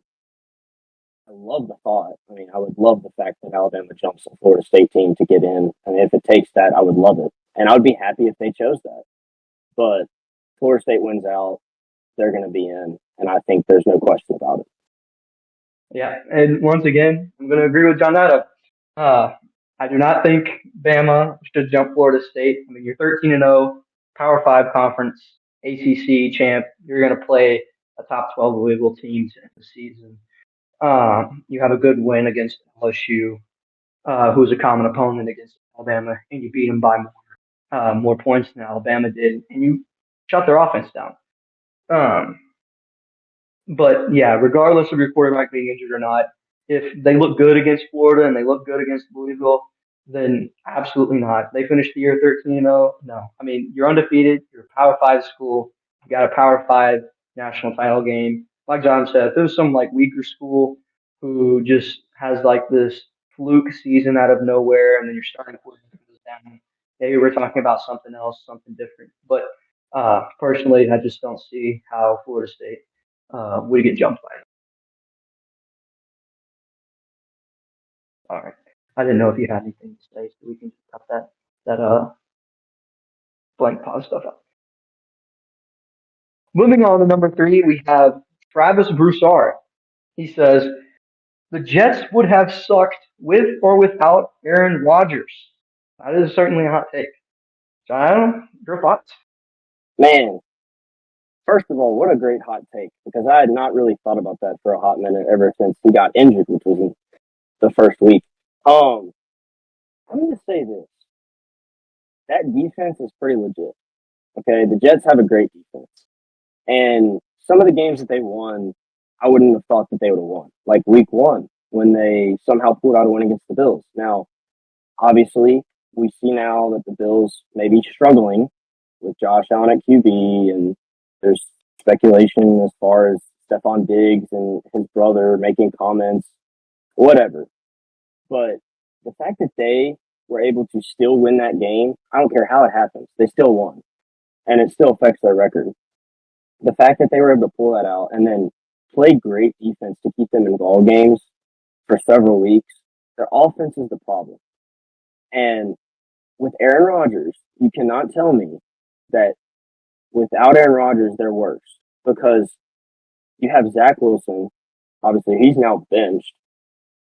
I love the thought. I mean, I would love the fact that Alabama jumps a Florida State team to get in. I mean, if it takes that, I would love it. And I would be happy if they chose that. But Florida State wins out, they're going to be in. And I think there's no question about it. Yeah, and once again, I'm going to agree with John Addo. I do not think Bama should jump Florida State. I mean, you're 13-0, Power 5 conference, ACC champ. You're going to play a top 12 Louisville team in the season. You have a good win against LSU, who's a common opponent against Alabama, and you beat them by more points than Alabama did, and you shut their offense down. But yeah, regardless of your quarterback being injured or not, if they look good against Florida and they look good against Louisville, then absolutely not. They finished the year 13-0. No, I mean, you're undefeated. You're a Power 5 school. You got a Power 5 national title game. Like John said, if there's some like weaker school who just has like this fluke season out of nowhere and then your starting quarterback goes down, maybe we're talking about something else, something different. But personally, I just don't see how Florida State would get jumped by it. All right. I didn't know if you had anything to say, so we can just cut that blank pause stuff out. Moving on to number 3, we have Travis Broussard. He says the Jets would have sucked with or without Aaron Rodgers. That is certainly a hot take. John, your thoughts? Man, first of all, what a great hot take, because I had not really thought about that for a hot minute ever since he got injured, which was in the first week. I'm going to say this. That defense is pretty legit. Okay, the Jets have a great defense. And some of the games that they won, I wouldn't have thought that they would have won. Like week 1, when they somehow pulled out a win against the Bills. Now, obviously, we see now that the Bills may be struggling with Josh Allen at QB, and there's speculation as far as Stephon Diggs and his brother making comments, whatever. But the fact that they were able to still win that game, I don't care how it happens, they still won. And it still affects their record. The fact that they were able to pull that out and then play great defense to keep them in ball games for several weeks, their offense is the problem. And with Aaron Rodgers, you cannot tell me that without Aaron Rodgers, they're worse, because you have Zach Wilson. Obviously, he's now benched.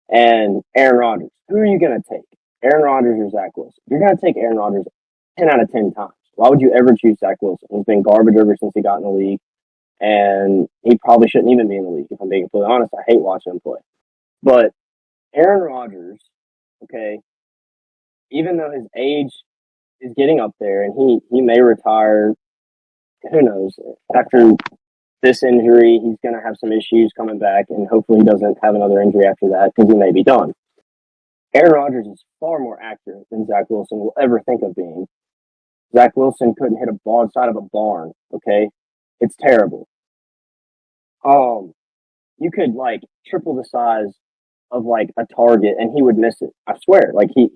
And Aaron Rodgers. Who are you going to take? Aaron Rodgers or Zach Wilson? You're going to take Aaron Rodgers 10 out of 10 times. Why would you ever choose Zach Wilson? He's been garbage ever since he got in the league. And he probably shouldn't even be in the league, if I'm being completely honest. I hate watching him play. But Aaron Rodgers, okay, even though his age is getting up there and he may retire, who knows, after this injury, he's going to have some issues coming back, and hopefully he doesn't have another injury after that, because he may be done. Aaron Rodgers is far more accurate than Zach Wilson will ever think of being. Zach Wilson couldn't hit a ball inside of a barn, okay? It's terrible. you could like triple the size of like a target and he would miss it. I swear. Like he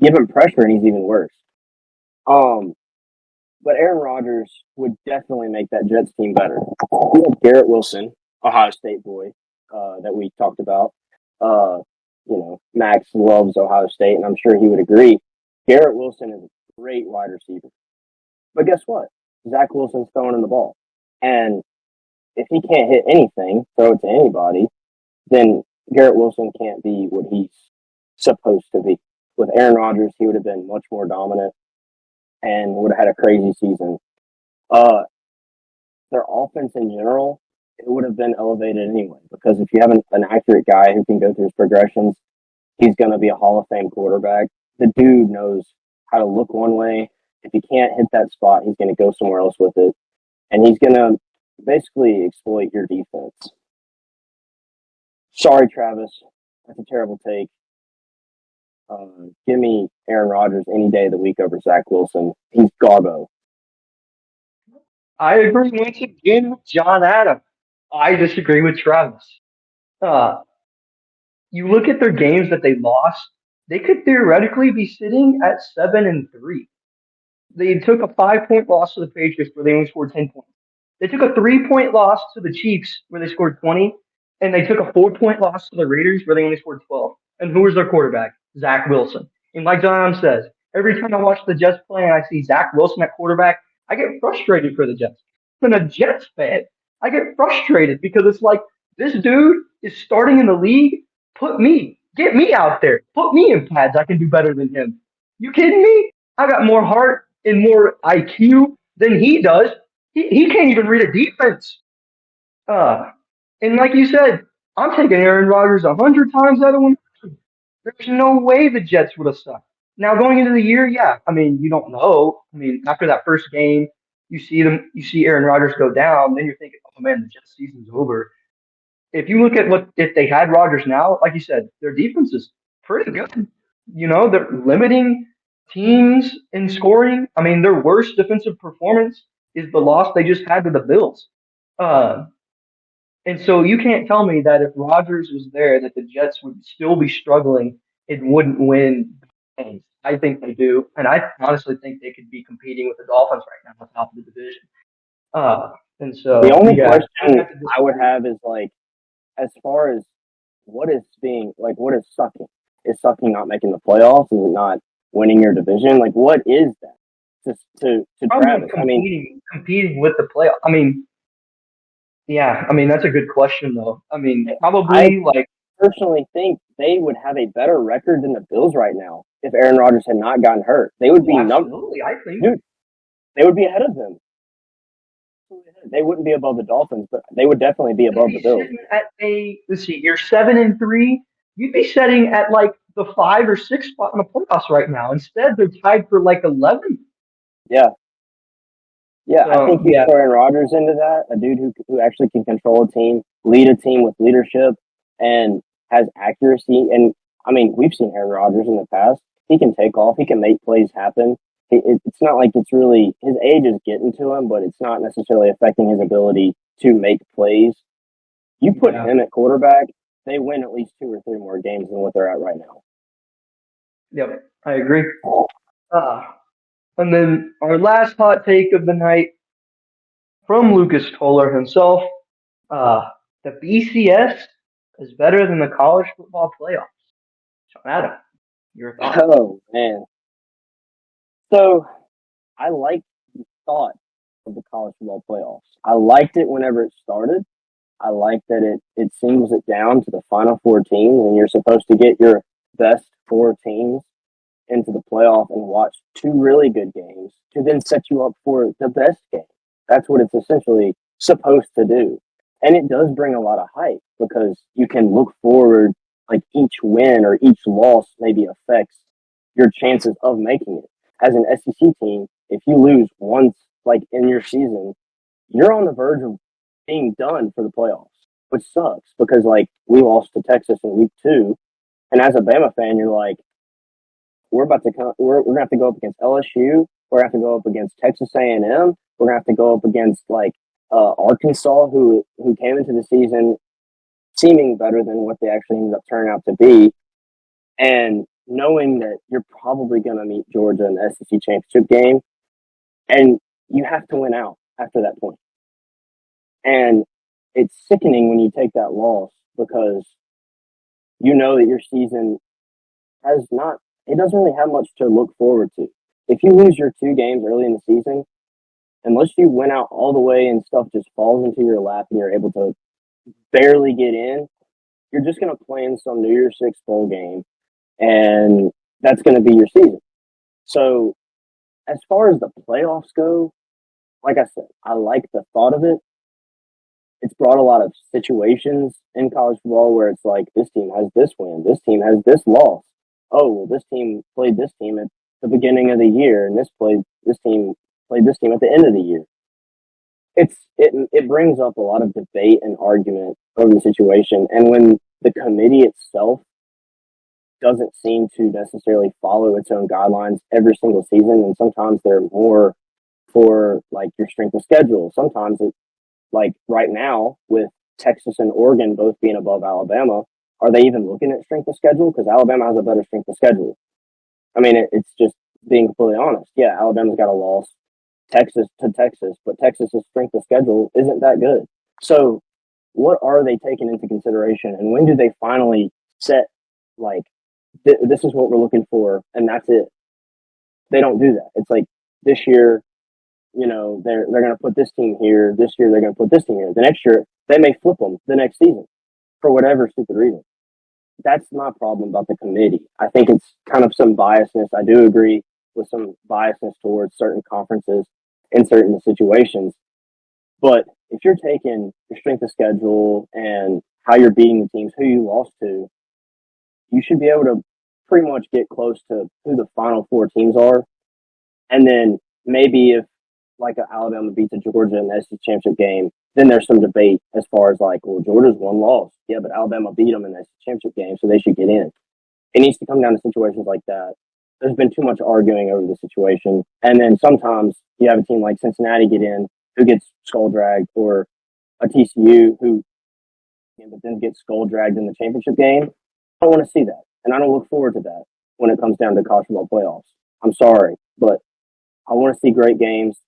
give him pressure and he's even worse. Um, but Aaron Rodgers would definitely make that Jets team better. You have Garrett Wilson, Ohio State boy, that we talked about. Max loves Ohio State, and I'm sure he would agree. Garrett Wilson is a great wide receiver. But guess what? Zach Wilson's throwing him the ball. And if he can't hit anything, throw it to anybody, then Garrett Wilson can't be what he's supposed to be. With Aaron Rodgers, he would have been much more dominant and would have had a crazy season. Their offense in general, it would have been elevated anyway. Because if you have an accurate guy who can go through his progressions, he's going to be a Hall of Fame quarterback. The dude knows how to look one way. If he can't hit that spot, he's going to go somewhere else with it. And he's going to basically exploit your defense. Sorry, Travis. That's a terrible take. Give me Aaron Rodgers any day of the week over Zach Wilson. He's garbo. I agree once again with John Adam. I disagree with Travis. You look at their games that they lost, they could theoretically be sitting at 7-3. They took a 5-point loss to the Patriots where they only scored 10 points. They took a 3-point loss to the Chiefs where they scored 20, and they took a 4-point loss to the Raiders where they only scored 12. And who was their quarterback? Zach Wilson. And like John says, every time I watch the Jets play and I see Zach Wilson at quarterback, I get frustrated for the Jets. I'm a Jets fan. I get frustrated because it's like, this dude is starting in the league. Get me out there. Put me in pads. I can do better than him. You kidding me? I got more heart and more IQ than he does. He can't even read a defense. And like you said, I'm taking Aaron Rodgers 100 times out of 1. There's no way the Jets would have sucked. Now going into the year, yeah. I mean, you don't know. I mean, after that first game, you see Aaron Rodgers go down, then you're thinking, oh man, the Jets season's over. If you look at if they had Rodgers now, like you said, their defense is pretty good. You know, they're limiting teams in scoring. I mean, their worst defensive performance is the loss they just had to the Bills. And so you can't tell me that if Rodgers was there, that the Jets would still be struggling and wouldn't win games. I think they do, and I honestly think they could be competing with the Dolphins right now at the top of the division. And so the only question I would have is like, as far as what is sucking? Is sucking not making the playoffs? Is it not winning your division? Like, what is that? To Travis, competing with the playoff. I mean, yeah, I mean that's a good question though. I mean, probably I personally think they would have a better record than the Bills right now if Aaron Rodgers had not gotten hurt. They would be absolutely. I think they would be ahead of them. They wouldn't be above the Dolphins, but they would definitely be above the Bills. Let's see, you're 7-3. You'd be sitting at like the 5 or 6 spot in the playoffs right now. Instead, they're tied for like 11. Yeah. I think you throw Aaron Rodgers into that, a dude who actually can control a team, lead a team with leadership, and has accuracy. And I mean, we've seen Aaron Rodgers in the past. He can take off. He can make plays happen. It's not like it's really his age is getting to him, but it's not necessarily affecting his ability to make plays. You put him at quarterback, they win at least 2 or 3 more games than what they're at right now. Yep, I agree. And then our last hot take of the night from Lucas Toller himself: the BCS is better than the college football playoffs. John Adam, your thoughts? Oh man. So, I like the thought of the college football playoffs. I liked it whenever it started. I like that it singles it down to the final 4 teams, and you're supposed to get your best 4 teams into the playoff and watch 2 really good games to then set you up for the best game. That's what it's essentially supposed to do. And it does bring a lot of hype because you can look forward, like each win or each loss maybe affects your chances of making it. As an SEC team, if you lose once, like in your season, you're on the verge of being done for the playoffs, which sucks because like we lost to Texas in week 2. And as a Bama fan, you're like, we're gonna have to go up against LSU. We're gonna have to go up against Texas A&M. We're gonna have to go up against like Arkansas, who came into the season seeming better than what they actually ended up turning out to be, and knowing that you're probably going to meet Georgia in the SEC championship game, and you have to win out after that point. And it's sickening when you take that loss because you know that your season has not, it doesn't really have much to look forward to. If you lose your 2 games early in the season, unless you win out all the way and stuff just falls into your lap and you're able to barely get in, you're just going to play in some New Year's Six bowl game, and that's going to be your season. So, as far as the playoffs go, like I said, I like the thought of it. It's brought a lot of situations in college football where it's like, this team has this win, this team has this loss. Oh, well, this team played this team at the beginning of the year, and this team played this team at the end of the year. It brings up a lot of debate and argument over the situation, and when the committee itself doesn't seem to necessarily follow its own guidelines every single season, and sometimes they're more for like your strength of schedule. Sometimes it's like right now with Texas and Oregon both being above Alabama, are they even looking at strength of schedule? Because Alabama has a better strength of schedule. I mean, it's just being completely honest. Yeah, Alabama's got a loss Texas to Texas, but Texas's strength of schedule isn't that good. So what are they taking into consideration, and when do they finally set like this is what we're looking for, and that's it? They don't do that. It's like this year, you know, they're going to put this team here. This year they're going to put this team here. The next year they may flip them the next season for whatever stupid reason. That's my problem about the committee. I think it's kind of some biasness. I do agree with some biasness towards certain conferences in certain situations. But if you're taking your strength of schedule and how you're beating the teams, who you lost to, you should be able to pretty much get close to who the final 4 teams are. And then maybe if like Alabama beats a Georgia in the SEC championship game, then there's some debate as far as like, well, Georgia's one loss. Yeah, but Alabama beat them in the SEC championship game, so they should get in. It needs to come down to situations like that. There's been too much arguing over the situation. And then sometimes you have a team like Cincinnati get in who gets skull dragged, or a TCU who but then gets skull dragged in the championship game. I don't want to see that. And I don't look forward to that when it comes down to college football playoffs. I'm sorry, but I want to see great games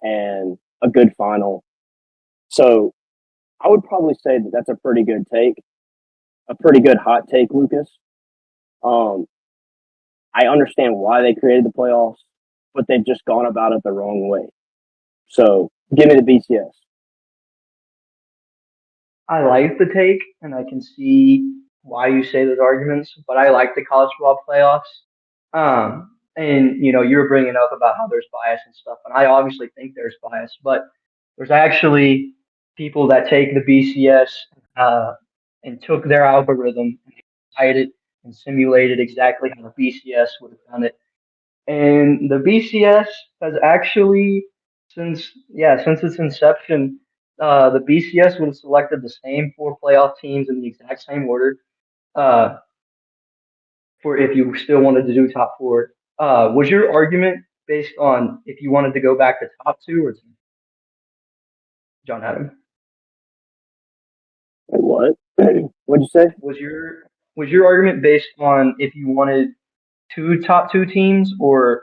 and a good final. So I would probably say that that's a pretty good take, a pretty good hot take, Lucas. I understand why they created the playoffs, but they've just gone about it the wrong way. So give me the BCS. I like the take, and I can see why you say those arguments, but I like the college football playoffs. And you know, you were bringing up about how there's bias and stuff, and I obviously think there's bias, but there's actually people that take the BCS and took their algorithm and applied it and simulated exactly how the BCS would have done it. And the BCS has actually, since its inception, the BCS would have selected the same 4 playoff teams in the exact same order. Uh, for if you still wanted to do top 4, was your argument based on if you wanted to go back to top 2 or John Adam? What? What'd you say? Was your argument based on if you wanted 2 top 2 teams or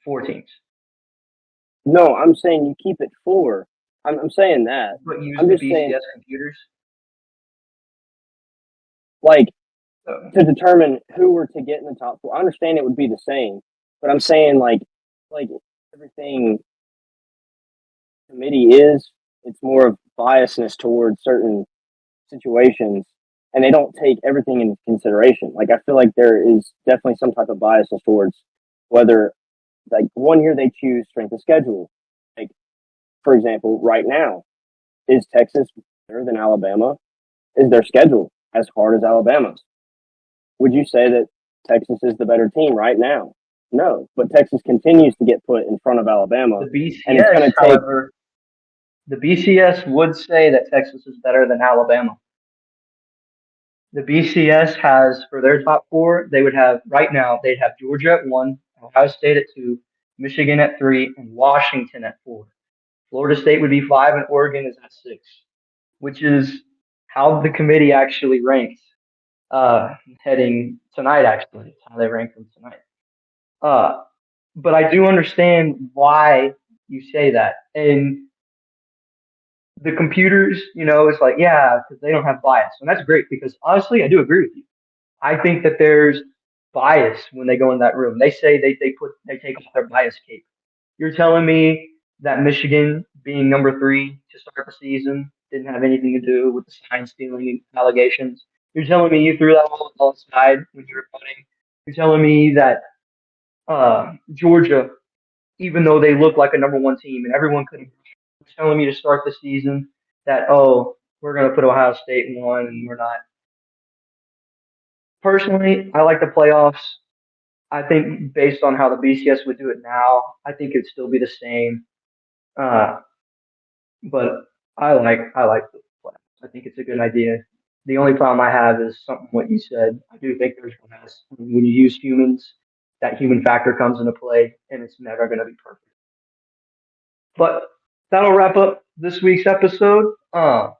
4 teams? No, I'm saying you keep it 4. I'm saying that. But use I'm the just saying, BCS computers. like, So, to determine who were to get in the top 4. I understand it would be the same, but I'm saying like everything committee is, it's more of biasness towards certain situations, and they don't take everything into consideration. Like, I feel like there is definitely some type of biasness towards whether, like, one year they choose strength of schedule. Like, for example, right now, is Texas better than Alabama? Is their schedule as hard as Alabama's? Would you say that Texas is the better team right now? No, but Texas continues to get put in front of Alabama, the and it's going BCS, to take. however, the BCS would say that Texas is better than Alabama. The BCS has, for their top 4, they would have, right now, they'd have Georgia at 1, Ohio State at 2, Michigan at 3, and Washington at 4. Florida State would be 5, and Oregon is at 6, which is how the committee actually ranks heading tonight. Actually, how they rank them tonight. Uh, but I do understand why you say that, and the computers, it's like, yeah, because they don't have bias, and that's great because honestly, I do agree with you. I think that there's bias when they go in that room. They say they take off their bias cape. You're telling me that Michigan being number three to start the season didn't have anything to do with the sign stealing allegations. You're telling me you threw that all aside when you were voting. You're telling me that Georgia, even though they look like a number one team and everyone could have, you're telling me to start the season that, oh, we're going to put Ohio State in one and we're not. Personally, I like the playoffs. I think based on how the BCS would do it now, I think it'd still be the same. Uh, but I like the playoffs. I think it's a good idea. The only problem I have is something what you said. I do think there's bias when you use humans. That human factor comes into play, and it's never going to be perfect. But that'll wrap up this week's episode. I'm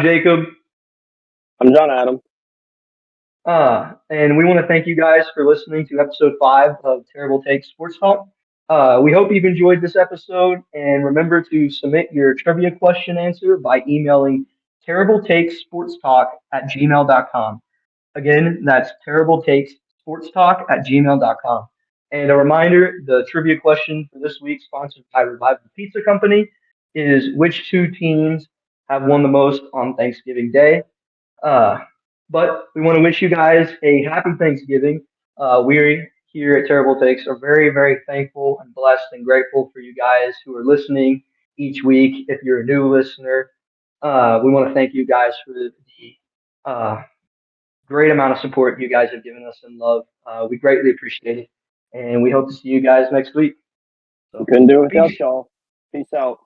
Jacob. I'm John Adam. And we want to thank you guys for listening to episode 5 of Terrible Take Sports Talk. We hope you've enjoyed this episode, and remember to submit your trivia question answer by emailing terribletakesportstalk@gmail.com. Again, that's terribletakesportstalk@gmail.com. And a reminder, the trivia question for this week, sponsored by Revival Pizza Company, is which two teams have won the most on Thanksgiving Day? Uh, but we want to wish you guys a happy Thanksgiving. We here at Terrible Takes are very, very thankful and blessed and grateful for you guys who are listening each week. If you're a new listener, we want to thank you guys for the great amount of support you guys have given us and love. We greatly appreciate it. And we hope to see you guys next week. So, couldn't do it without y'all. Peace out.